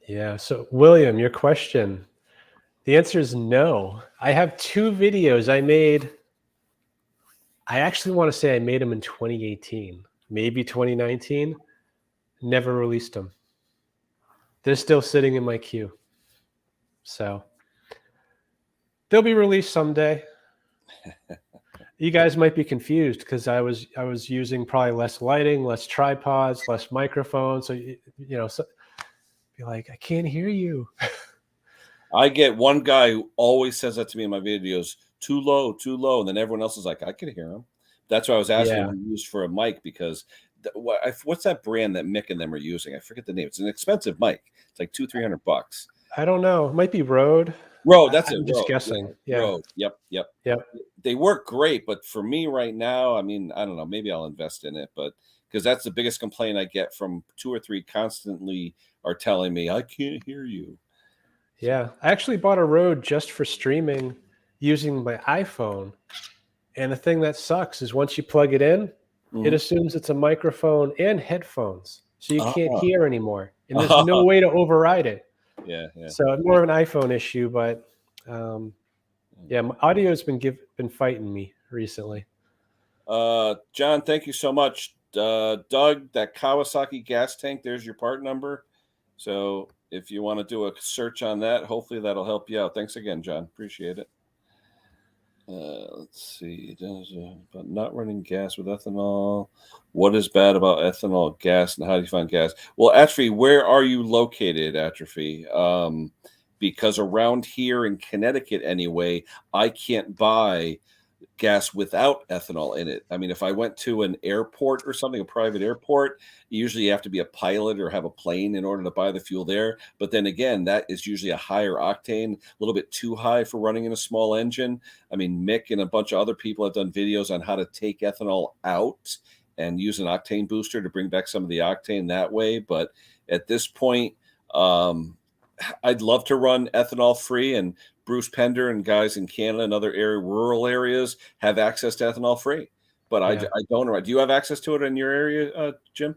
Yeah. So William, your question, the answer is no. I have 2 videos I made. I actually want to say I made them in 2018, maybe 2019. Never released them. They're still sitting in my queue. So they'll be released someday. You guys might be confused because I was using probably less lighting, less tripods, less microphones. So so be like, I can't hear you. I get one guy who always says that to me in my videos, too low, and then everyone else is like, I can hear him. That's why I was asking what you used for a mic, because what's that brand that Mick and them are using? I forget the name. It's an expensive mic. It's like $200-300. I don't know. It might be Rode. Rode, that's it. I'm just Rode. guessing. Yeah. Rode. Yep. Yep. They work great, but for me right now, I mean, I don't know. Maybe I'll invest in it, but because that's the biggest complaint I get from 2 or 3 constantly are telling me I can't hear you. Yeah. I actually bought a Rode just for streaming using my iPhone. And the thing that sucks is once you plug it in, it assumes it's a microphone and headphones. So you can't hear anymore. And there's no way to override it. Yeah. So it's more of an iPhone issue, but yeah, my audio has been fighting me recently. John, thank you so much. Doug, that Kawasaki gas tank, there's your part number. So if you want to do a search on that, hopefully that'll help you out. Thanks again, John. Appreciate it. Let's see. About not running gas with ethanol. What is bad about ethanol gas, and how do you find gas? Well, Atrophy, where are you located, Atrophy? Because around here in Connecticut, anyway, I can't buy gas without ethanol in it. I mean, if I went to an airport or something, a private airport, usually you have to be a pilot or have a plane in order to buy the fuel there. But then again, that is usually a higher octane, a little bit too high for running in a small engine. I mean, Mick and a bunch of other people have done videos on how to take ethanol out and use an octane booster to bring back some of the octane that way. But at this point, I'd love to run ethanol free, and Bruce Pender and guys in Canada and other rural areas have access to ethanol free. But I don't know. Do you have access to it in your area, Jim?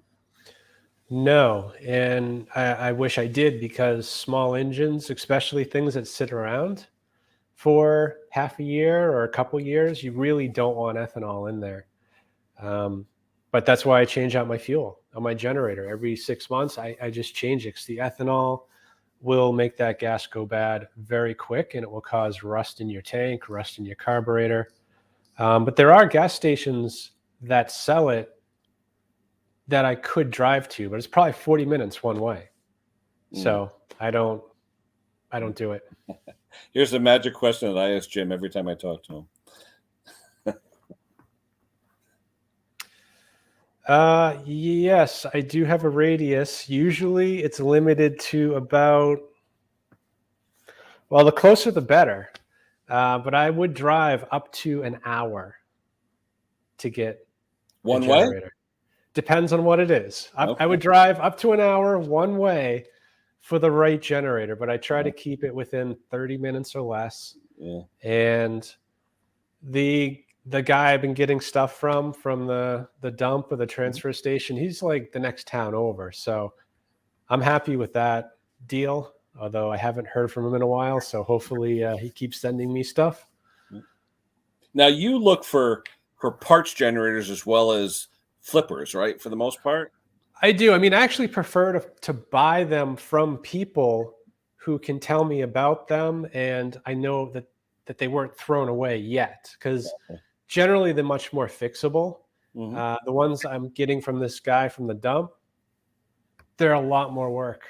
No, and I wish I did, because small engines, especially things that sit around for half a year or a couple years, you really don't want ethanol in there. But that's why I change out my fuel on my generator every 6 months. I just change it, because the ethanol will make that gas go bad very quick, and it will cause rust in your tank, rust in your carburetor. But there are gas stations that sell it that I could drive to, but it's probably 40 minutes one way. So I don't do it. Here's the magic question that I ask Jim every time I talk to him. Yes, I do have a radius. Usually it's limited to about, well, the closer the better. But I would drive up to an hour to get one a generator. Depends on what it is. I would drive up to an hour one way for the right generator, but I try to keep it within 30 minutes or less. Yeah. And the guy I've been getting stuff from the dump or the transfer station, he's like the next town over. So I'm happy with that deal, although I haven't heard from him in a while. So hopefully he keeps sending me stuff. Now you look for parts generators as well as flippers, right? For the most part. I do. I mean, I actually prefer to buy them from people who can tell me about them, and I know that they weren't thrown away yet, because generally they're much more fixable. The ones I'm getting from this guy from the dump, they're a lot more work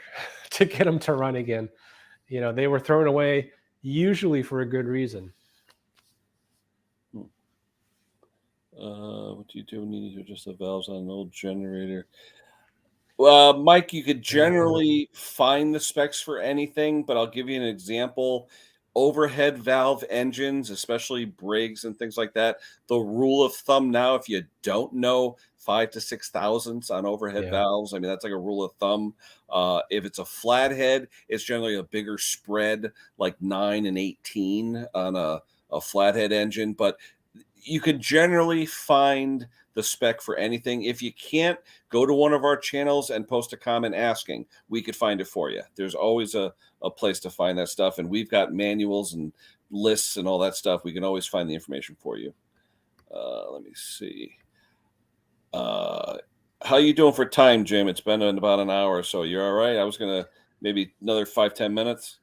to get them to run again. You know, they were thrown away usually for a good reason. What do you do when you need to adjust the valves on an old generator? Well, Mike, you could generally find the specs for anything, but I'll give you an example. Overhead valve engines, especially Briggs and things like that, the rule of thumb now, if you don't know, 5 to 6 thousandths on overhead valves. I mean, that's like a rule of thumb. If it's a flathead, it's generally a bigger spread, like 9 and 18 on a flathead engine. But you could generally find the spec for anything. If you can't, go to one of our channels and post a comment asking. We could find it for you. There's always a place to find that stuff, and we've got manuals and lists and all that stuff. We can always find the information for you. Let me see. How you doing for time, Jim? It's been about an hour, so you're all right. I was gonna maybe another 5-10 minutes.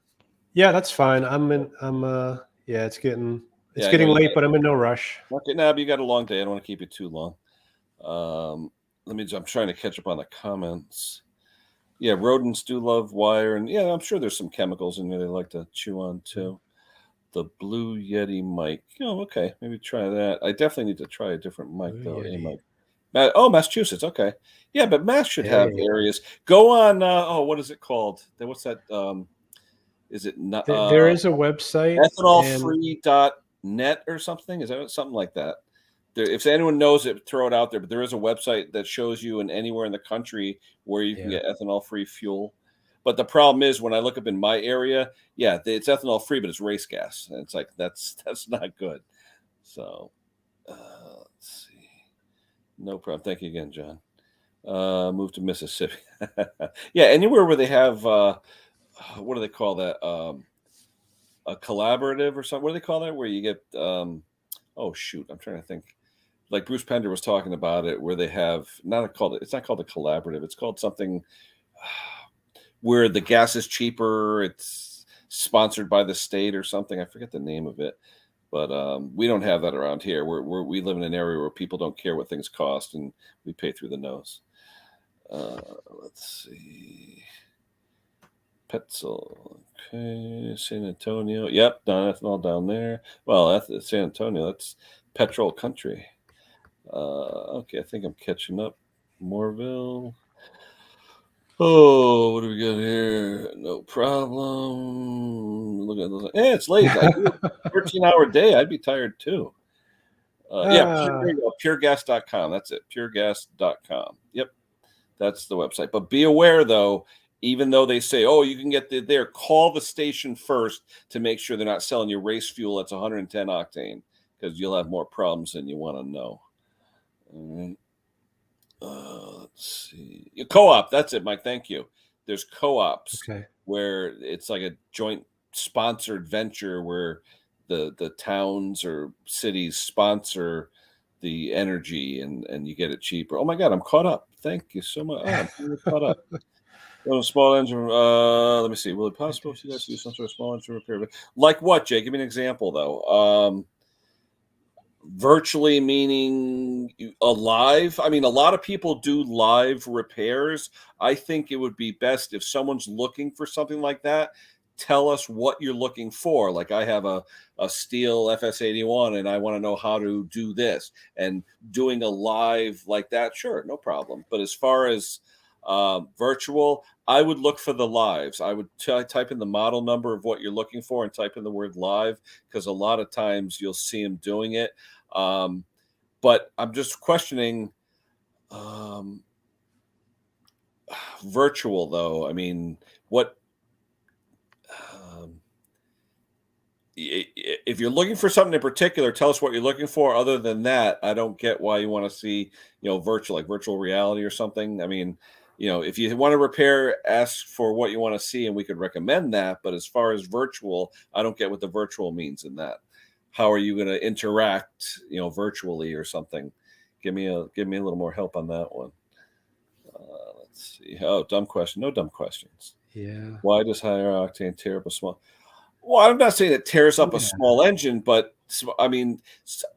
Yeah, that's fine. Yeah, it's getting late, but I'm in no rush. Okay, now you got a long day. I don't want to keep you too long. I'm trying to catch up on the comments. Yeah, rodents do love wire, and yeah, I'm sure there's some chemicals in there they like to chew on too. The Blue Yeti mic. Oh, okay, maybe try that. I definitely need to try a different mic though. Hey, Mike. Oh, Massachusetts. Okay. Yeah, but Mass should have Hey, areas. Go on. What is it called? What's that? Is it not there is a website, and ethanolfree.net or something? Is that something like that? If anyone knows it, throw it out there. But there is a website that shows you in anywhere in the country where you can yeah. get ethanol-free fuel. But the problem is when I look up in my area, yeah, it's ethanol-free, but it's race gas, and it's like that's not good. So let's see. No problem. Thank you again, John. Move to Mississippi. Yeah, anywhere where they have what do they call that? A collaborative or something. What do they call that? Where you get oh shoot, I'm trying to think. Like Bruce Pender was talking about it, where they have it's not called a collaborative. It's called something where the gas is cheaper. It's sponsored by the state or something. I forget the name of it, but we don't have that around here. We live in an area where people don't care what things cost, and we pay through the nose. Let's see. Petzel. Okay. San Antonio. Yep. Ethanol down there. Well, that's San Antonio. That's petrol country. Okay. I think I'm catching up. Moreville. Oh, what do we got here? No problem. Look at those. Yeah, it's late. I do a 13-hour day. I'd be tired too. Yeah, Ah, puregas.com. That's it. Puregas.com. Yep. That's the website. But be aware, though, even though they say, oh, you can get there, call the station first to make sure they're not selling you race fuel that's 110 octane, because you'll have more problems than you want to know. All right. Let's see. Co-op. That's it, Mike. Thank you. There's co-ops okay. where it's like a joint sponsored venture where the towns or cities sponsor the energy and you get it cheaper. Oh my God, I'm caught up. Thank you so much. Oh, I'm really caught up. Oh, small engine. Let me see. Will it possible for you guys to use some sort of small engine repair? Like what, Jay? Give me an example, though. Virtually meaning alive. I mean, a lot of people do live repairs. I think it would be best if someone's looking for something like that, tell us what you're looking for. Like I have a steel FS81 and I want to know how to do this, and doing a live like that, sure, no problem. But as far as virtual, I would look for the lives. I would type in the model number of what you're looking for and type in the word live, because a lot of times you'll see them doing it. Um, but I'm just questioning um, virtual, though. I mean, what um, if you're looking for something in particular, tell us what you're looking for. Other than that, I don't get why you want to see, virtual, like virtual reality or something. I mean, if you want to repair, ask for what you want to see, and we could recommend that. But as far as virtual, I don't get what the virtual means in that. How are you going to interact, virtually or something? Give me a little more help on that one. Let's see. Oh, dumb question. No dumb questions. Yeah. Why does higher octane tear up a small? Well, I'm not saying it tears up a Yeah. small engine, but I mean,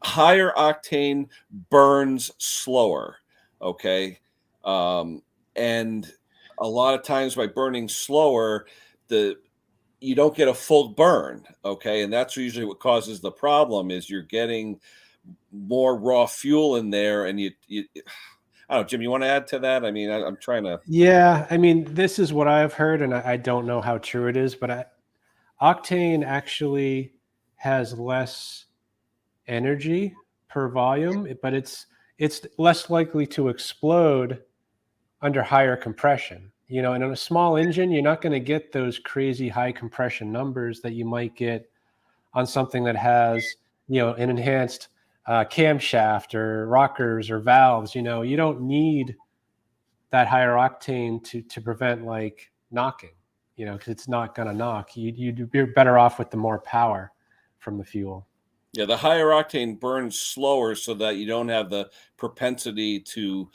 higher octane burns slower. Okay. And a lot of times by burning slower, you don't get a full burn. Okay. And that's usually what causes the problem is you're getting more raw fuel in there. And I don't know, Jim, you want to add to that? I mean, I'm trying to. Yeah. I mean, this is what I've heard, and I don't know how true it is, but octane actually has less energy per volume, but it's less likely to explode under higher compression. And in a small engine, you're not going to get those crazy high compression numbers that you might get on something that has, an enhanced camshaft or rockers or valves. You don't need that higher octane to prevent like knocking, because it's not going to knock. You're better off with the more power from the fuel. Yeah, the higher octane burns slower so that you don't have the propensity to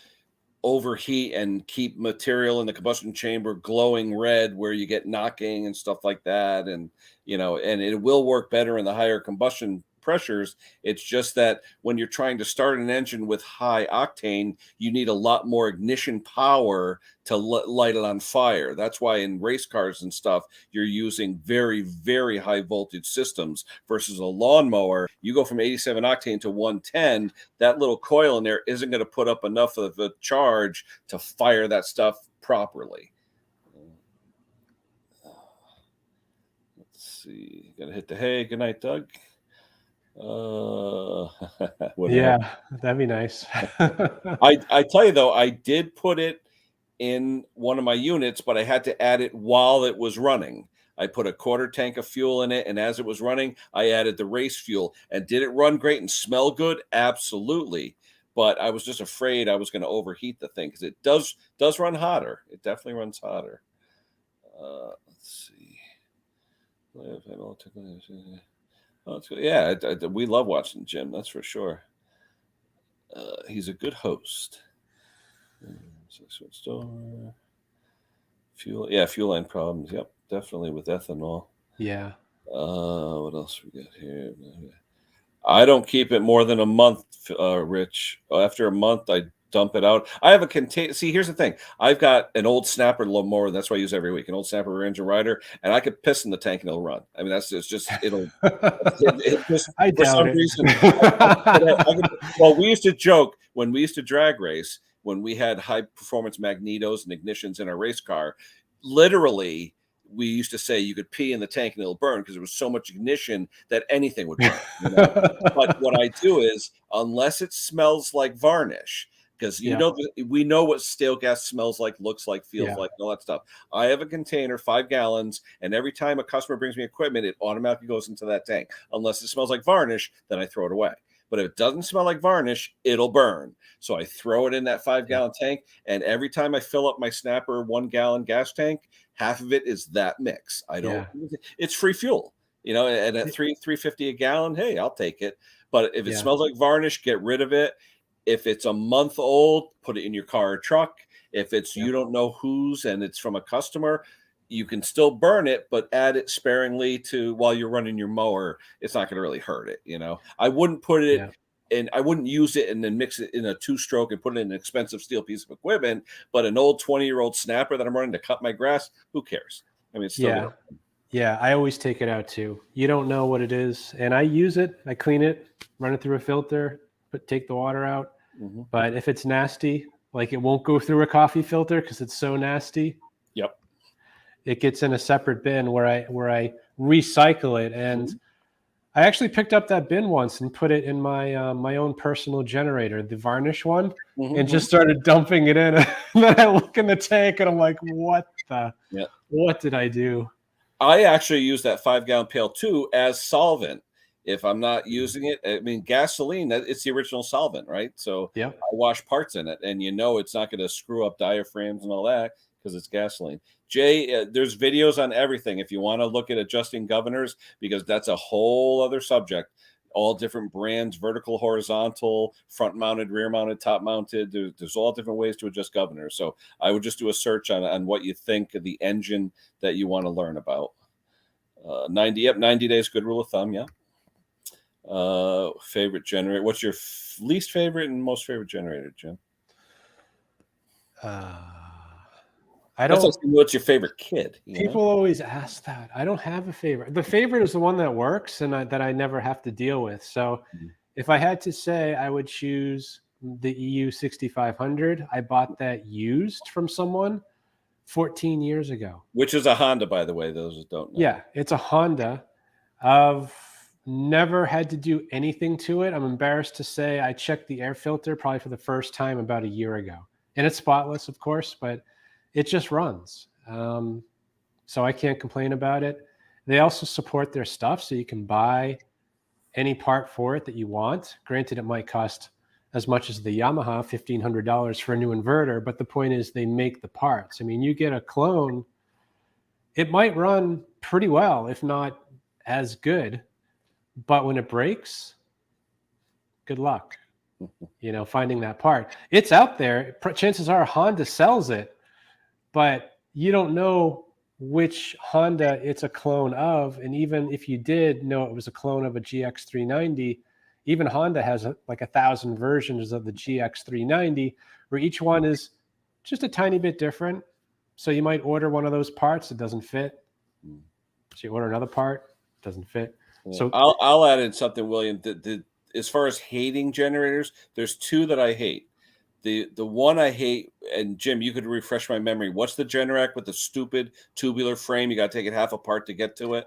overheat and keep material in the combustion chamber glowing red where you get knocking and stuff like that. And it will work better in the higher combustion pressures. It's just that when you're trying to start an engine with high octane, you need a lot more ignition power to light it on fire. That's why in race cars and stuff, you're using very, very high voltage systems versus a lawnmower. You go from 87 octane to 110, that little coil in there isn't going to put up enough of a charge to fire that stuff properly. Let's see. Gotta hit the hay. Good night, Doug. Yeah, that'd be nice. I tell you though, I did put it in one of my units, but I had to add it while it was running. I put a quarter tank of fuel in it, and as it was running, I added the race fuel. And did it run great and smell good? Absolutely. But I was just afraid I was going to overheat the thing because it does run hotter. It definitely runs hotter. Let's see. Oh, it's good. Yeah, we love watching Jim. That's for sure. He's a good host. Store. Fuel line problems. Yep, definitely with ethanol. Yeah. What else we got here? I don't keep it more than a month, Rich. After a month, I dump it out. I have a container. See, here's the thing. I've got an old Snapper lawnmower. That's what I use every week. An old Snapper Ranger Rider, and I could piss in the tank and it'll run. I mean, it's just it'll. It just, I for doubt some it. reason. Well, we used to joke when we used to drag race. When we had high performance magnetos and ignitions in our race car, literally we used to say you could pee in the tank and it'll burn because there was so much ignition that anything would burn. But what I do is, unless it smells like varnish, because we know what stale gas smells like, looks like, feels like, all that stuff. I have a container, 5 gallons, and every time a customer brings me equipment, it automatically goes into that tank. Unless it smells like varnish, then I throw it away. But if it doesn't smell like varnish, it'll burn. So I throw it in that 5-gallon tank, and every time I fill up my Snapper 1-gallon gas tank, half of it is that mix. I don't. It's free fuel, and at $3.50 a gallon, hey, I'll take it. But if it smells like varnish, get rid of it. If it's a month old, put it in your car or truck. If it's you don't know whose and it's from a customer, you can still burn it, but add it sparingly to while you're running your mower. It's not going to really hurt it. I wouldn't put it and I wouldn't use it and then mix it in a 2-stroke and put it in an expensive steel piece of equipment. But an old 20-year-old Snapper that I'm running to cut my grass, who cares? I mean, it's still Yeah, I always take it out too. You don't know what it is. And I use it, I clean it, run it through a filter, take the water out. Mm-hmm. But if it's nasty, like it won't go through a coffee filter because it's so nasty. Yep. It gets in a separate bin where I recycle it. And I actually picked up that bin once and put it in my my own personal generator, the varnish one, and just started dumping it in. And then I look in the tank and I'm like, what did I do? I actually use that 5-gallon pail too as solvent. If I'm not using it, I mean, gasoline, it's the original solvent, right? So I wash parts in it, and it's not going to screw up diaphragms and all that because it's gasoline. Jay, there's videos on everything if you want to look at adjusting governors, because that's a whole other subject. All different brands, vertical, horizontal, front mounted, rear mounted, top mounted. There's all different ways to adjust governors. So I would just do a search on what you think of the engine that you want to learn about. 90 days, good rule of thumb. Yeah. Favorite generator. What's your least favorite and most favorite generator, Jim? I don't. That's what's your favorite kid? People always ask that. I don't have a favorite. The favorite is the one that works and that I never have to deal with. So if I had to say, I would choose the EU 6500. I bought that used from someone 14 years ago. Which is a Honda, by the way, those that don't know. Yeah, it's a Honda. I've never had to do anything to it. I'm embarrassed to say I checked the air filter probably for the first time about a year ago. And it's spotless, of course, but it just runs. So I can't complain about it. They also support their stuff, so you can buy any part for it that you want. Granted, it might cost as much as the Yamaha, $1,500 for a new inverter, but the point is they make the parts. I mean, you get a clone, it might run pretty well, if not as good, but when it breaks, good luck, finding that part. It's out there. Chances are Honda sells it, but you don't know which Honda it's a clone of. And even if you did know it was a clone of a GX390, even Honda has like 1,000 versions of the GX390, where each one is just a tiny bit different. So you might order one of those parts, it doesn't fit. So you order another part, it doesn't fit. Yeah. So I'll add in something, William. As far as hating generators, there's two that I hate. The one I hate, and Jim, you could refresh my memory. What's the Generac with the stupid tubular frame? You got to take it half apart to get to it.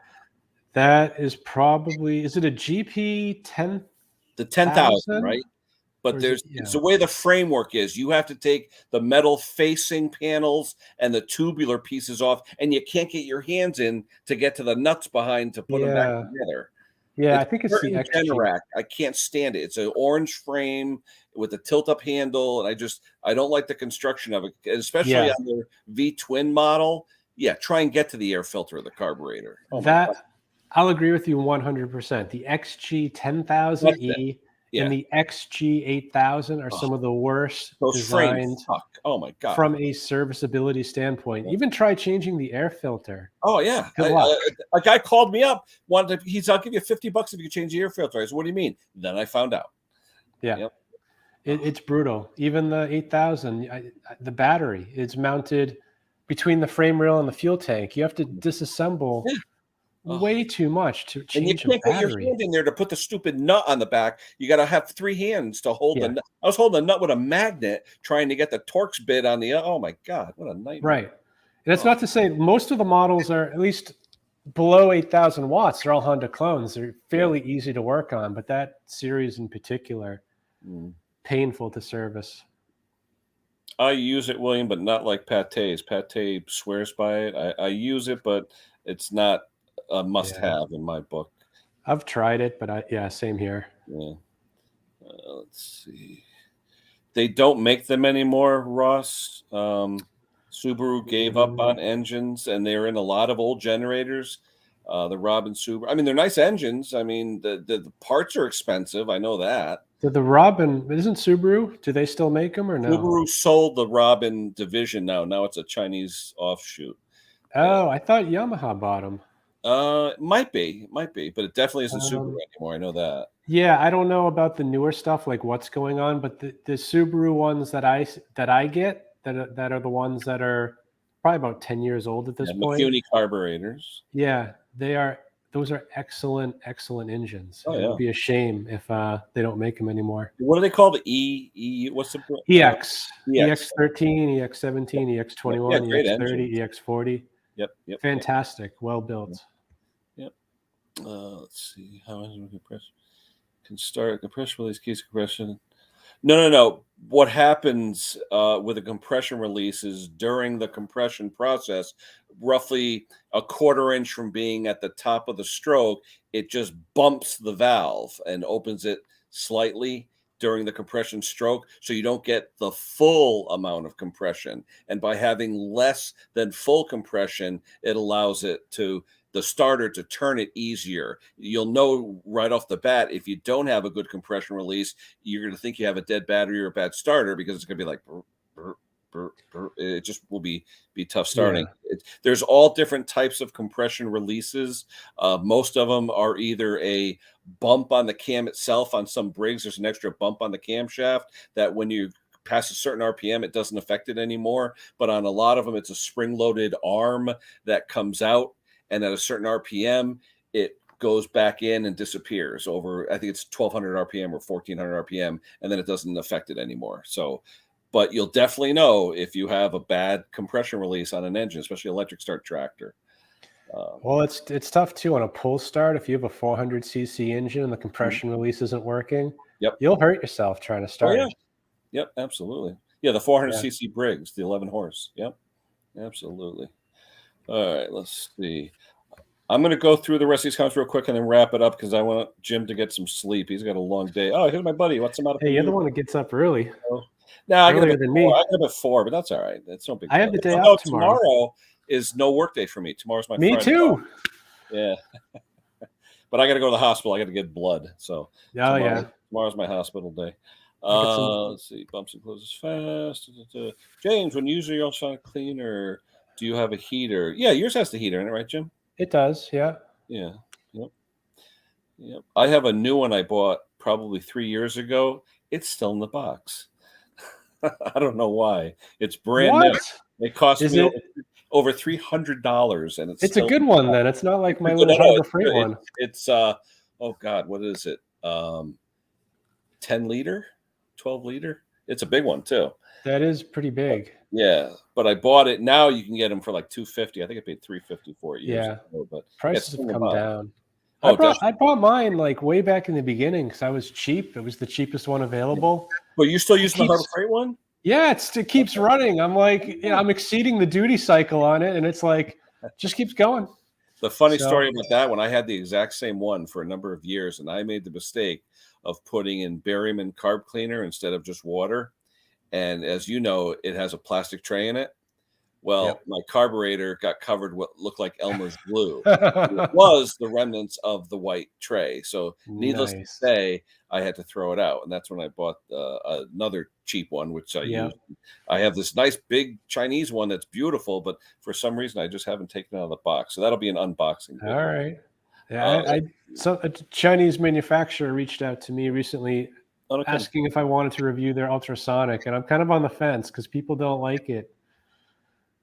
that is probably, is it a GP 10,000? The 10,000, right? But Or is it, it's the way the framework is. You have to take the metal facing panels and the tubular pieces off, and you can't get your hands in to get to the nuts behind to put them back together. Yeah, I It's think it's the certain XG. Generac. I can't stand it. It's an orange frame with a tilt-up handle, and I don't like the construction of it, especially on the V twin model. Yeah, try and get to the air filter of the carburetor. Oh my God. I'll agree with you 100%. The XG 10,000E and the XG 8,000 are some of the worst designed oh my God. from a serviceability standpoint. Even try changing the air filter. Oh yeah. A guy called me up, I'll give you $50 if you change the air filter. I said, what do you mean? Then I found out. Yeah. Yep. It's brutal. Even the 8,000, the battery, it's mounted between the frame rail and the fuel tank. You have to disassemble way too much to change a battery. And you can't get your hand in there to put the stupid nut on the back. You got to have 3 hands to hold the nut. I was holding the nut with a magnet trying to get the Torx bit on the, oh my God, what a nightmare. Right. And it's not to say most of the models are at least below 8,000 watts. They're all Honda clones. They're fairly easy to work on, but that series in particular, painful to service. I use it, William, but not like Pate's. Pate swears by it. I use it, but it's not a must-have in my book. I've tried it, but same here. Yeah. Let's see. They don't make them anymore, Ross. Subaru gave up on engines, and they're in a lot of old generators. The Robin Subaru. I mean, they're nice engines. I mean, the parts are expensive. I know that. The Robin, isn't Subaru? Do they still make them or no? Subaru sold the Robin division now. Now it's a Chinese offshoot. Oh, I thought Yamaha bought them. It might be, but it definitely isn't Subaru anymore. I know that. Yeah, I don't know about the newer stuff, like what's going on, but the Subaru ones that I get that are the ones that are probably about 10 years old at this point. Makuni carburetors. Yeah, those are excellent engines. It would be a shame if they don't make them anymore. What are they called? What's the EX? EX13, EX17, EX21, EX30, EX40. Yep. Fantastic, well built. Yep. Let's see. How is it compressed? Can start compression release, case compression. No. What happens with a compression release is during the compression process, roughly a 1/4 inch from being at the top of the stroke, it just bumps the valve and opens it slightly during the compression stroke, so you don't get the full amount of compression. And by having less than full compression, it allows the starter to turn it easier. You'll know right off the bat, if you don't have a good compression release, you're going to think you have a dead battery or a bad starter, because it's going to be like, it just will be tough starting. There's all different types of compression releases. Most of them are either a bump on the cam itself. On some Briggs, there's an extra bump on the camshaft that when you past a certain RPM, it doesn't affect it anymore. But on a lot of them, it's a spring-loaded arm that comes out, and at a certain RPM, it goes back in and disappears over, I think it's 1,200 RPM or 1,400 RPM, and then it doesn't affect it anymore. So, but you'll definitely know if you have a bad compression release on an engine, especially electric start tractor. Well, it's tough too on a pull start. If you have a 400cc engine and the compression release isn't working, you'll hurt yourself trying to start. Oh, yeah. Yep, absolutely. Yeah, the 400cc Briggs, the 11 horse. Yep, absolutely. All right, let's see. I'm going to go through the rest of these comments real quick and then wrap it up, because I want Jim to get some sleep. He's got a long day. Oh, here's my buddy. What's the matter? Hey, you're the one that gets up early. No, I get up at 4, but that's all right. That's no big deal. I have the day off tomorrow. Tomorrow is no work day for me. Tomorrow's my Me too. Yeah. But I got to go to the hospital. I got to get blood. So tomorrow's my hospital day. Let's see. Bumps and closes fast. James, when using your ultrasonic cleaner, Do you have a heater? Yeah, yours has the heater in it, right, Jim? It does, yeah. Yeah. Yep. Yep. I have a new one I bought probably 3 years ago. It's still in the box. I don't know why. It's brand new. What? It cost Is me it? over $300, and it's It's a still good in the one box. then. It's not like my No, little no, Harbor Freight one. it's oh God, what is it? 10 liter, 12 liter. It's a big one too. That is pretty big. Yeah, but I bought it. Now you can get them for like 250. I think I paid 350 for it years Yeah. ago. But yeah, it's Prices in have the come box. down. Oh, I definitely. bought mine like way back in the beginning because I was cheap. It was the cheapest one available. But you still It using the Harbor keeps Freight one? Yeah, it keeps Okay. running. I'm like, Yeah. I'm exceeding the duty cycle on it, and it's like just keeps going. The funny So story about that one, I had the exact same one for a number of years, and I made the mistake of putting in barium carb cleaner instead of just water. And as you know, it has a plastic tray in it. Well, yep. my carburetor got covered what looked like Elmer's glue. It was the remnants of the white tray. So, needless to Nice. say, I had to throw it out, and that's when I bought another cheap one, which I used. Yep. I have this nice big Chinese one that's beautiful, but for some reason, I just haven't taken it out of the box. So that'll be an unboxing All video. right. Yeah, Uh, so a Chinese manufacturer reached out to me recently oh, no kidding. asking if I wanted to review their ultrasonic, and I'm kind of on the fence because people don't like it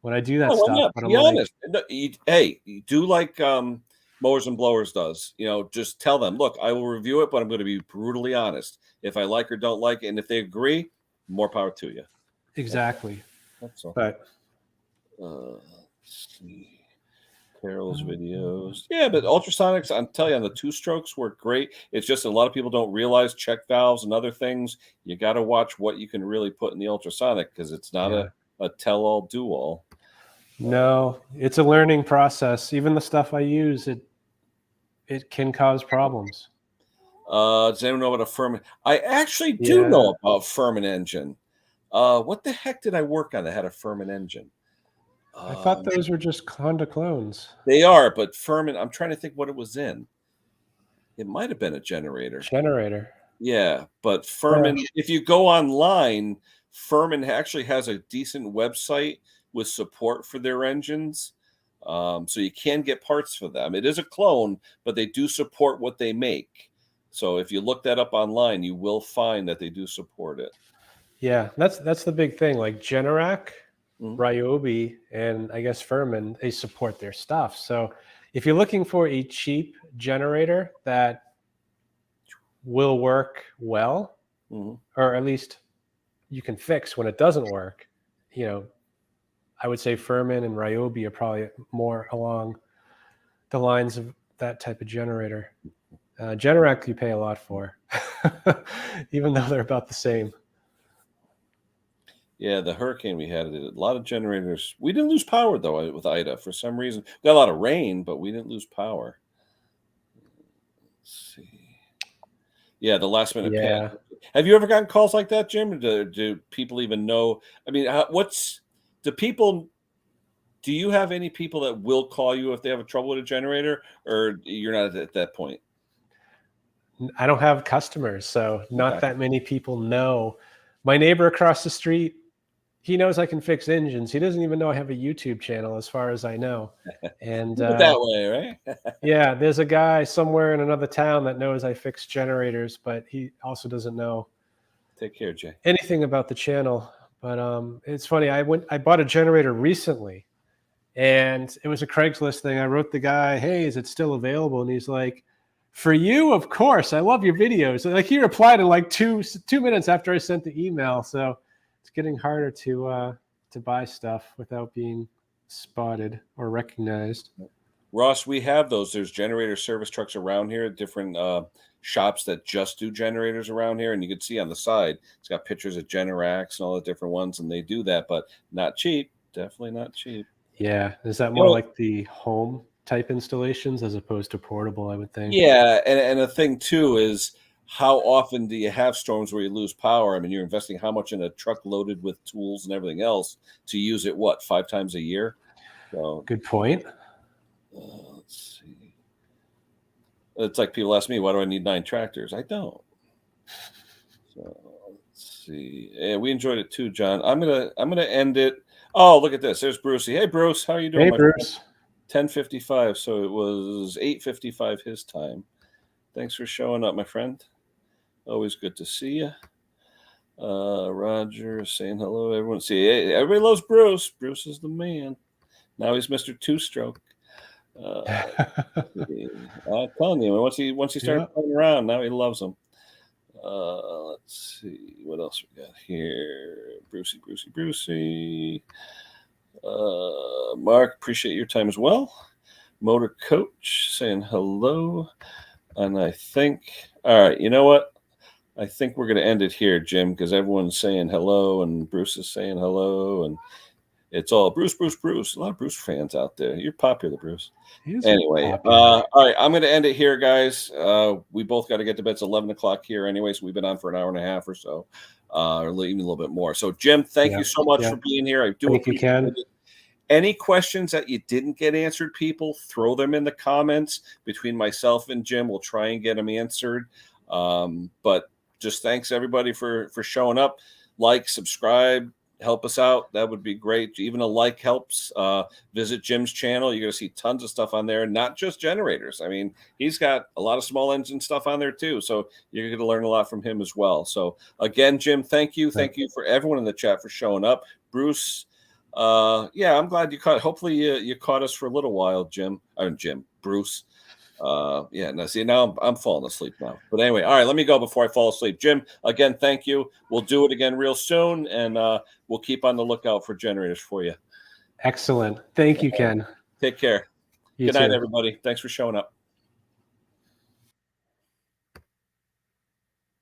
when I do that Oh, why stuff. not? But Be I'm like, honest. No, hey, you do like Mowers and Blowers does. Just tell them, look, I will review it, but I'm going to be brutally honest. If I like or don't like it, and if they agree, more power to you. exactly. That's all. But Let's see. Carol's videos. Yeah, but ultrasonics, I'm telling you, on the two strokes work great. It's just a lot of people don't realize check valves and other things. You got to watch what you can really put in the ultrasonic because it's not yeah, a tell all do all. no, it's a learning process. Even the stuff I use, it can cause problems. Does anyone know about a Furman? I actually do Yeah, know about Furman engine. What the heck did I work on that had a Furman engine? I thought Um, those were just Honda clones. they are, but Furman, I'm trying to think what it was in. It might have been a generator. Generator. Yeah, but Huh. Furman, if you go online, Furman actually has a decent website with support for their engines. So you can get parts for them. It is a clone, but they do support what they make. So if you look that up online, you will find that they do support it. Yeah, that's the big thing. Like Generac, Mhm. Ryobi, and I guess Furman, they support their stuff. So if you're looking for a cheap generator that will work well, Mhm. or at least you can fix when it doesn't work, you know, I would say Furman and Ryobi are probably more along the lines of that type of generator. Generac you pay a lot for, even though they're about the same. Yeah, the hurricane we had, a lot of generators. We didn't lose power though with Ida for some reason. We got a lot of rain, but we didn't lose power. Let's see. Yeah, the last minute panic. Yeah. Have you ever gotten calls like that, Jim? Do people even know? I mean, do people? Do you have any people that will call you if they have a trouble with a generator, or you're not at that point? I don't have customers, so not Okay, that many people know. My neighbor across the street, he knows I can fix engines. He doesn't even know I have a YouTube channel, as far as I know. And keep it that way, right? yeah, there's a guy somewhere in another town that knows I fix generators, but he also doesn't know Take care, Jay. anything about the channel. But it's funny. I bought a generator recently, and it was a Craigslist thing. I wrote the guy, "Hey, is it still available?" And he's like, "For you, of course. I love your videos." And like he replied in like 2 minutes after I sent the email. So it's getting harder to buy stuff without being spotted or recognized. Ross, we have those. There's generator service trucks around here, different shops that just do generators around here. And you can see on the side, it's got pictures of Generacs and all the different ones, and they do that, but not cheap. Definitely not cheap. Yeah, is that You more know, like the home type installations as opposed to portable? I would think. yeah, and the thing too is how often do you have storms where you lose power? I mean, you're investing how much in a truck loaded with tools and everything else to use it, what, 5 times a year? So Good point. let's see. It's like people ask me, why do I need 9 tractors? I don't. So let's see. Yeah, we enjoyed it too, John. I'm gonna end it. Oh, look at this. There's Brucey. Hey, Bruce, how are you doing, Hey, my friend? Bruce. 10:55, so it was 8:55 his time. Thanks for showing up, my friend. Always good to see you. Roger saying hello. Everyone, see, everybody loves Bruce. Bruce is the man. Now he's Mr. Two Stroke. I'm telling you, once he started Yeah. playing around, now he loves him. Let's see what else we got here. Brucey. Mark, appreciate your time as well. Motor Coach saying hello. And I think, all right, you know what? I think we're going to end it here, Jim, because everyone's saying hello and Bruce is saying hello. And it's all Bruce. A lot of Bruce fans out there. You're popular, Bruce. He's Anyway, popular. all right, I'm going to end it here, guys. We both got to get to bed. It's 11 o'clock here anyway, so we've been on for an hour and a half or so, or even a little bit more. So, Jim, thank you so much for being here. I do Thank you, appreciate Ken. it. Any questions that you didn't get answered, people, throw them in the comments. Between myself and Jim, we'll try and get them answered. But just thanks, everybody, for showing up. Like, subscribe, help us out. That would be great. Even a like helps. Visit Jim's channel. You're going to see tons of stuff on there, not just generators. I mean, he's got a lot of small engine stuff on there too. So you're going to learn a lot from him as well. So again, Jim, thank you. Thank you for everyone in the chat for showing up. Bruce, yeah, I'm glad you caught. Hopefully you caught us for a little while, Bruce. Yeah, now I'm falling asleep now. But anyway, all right, let me go before I fall asleep. Jim, again, thank you. We'll do it again real soon, and we'll keep on the lookout for generators for you. Excellent. Thank you, Ken. Take care. You Good night, too. everybody. Thanks for showing up.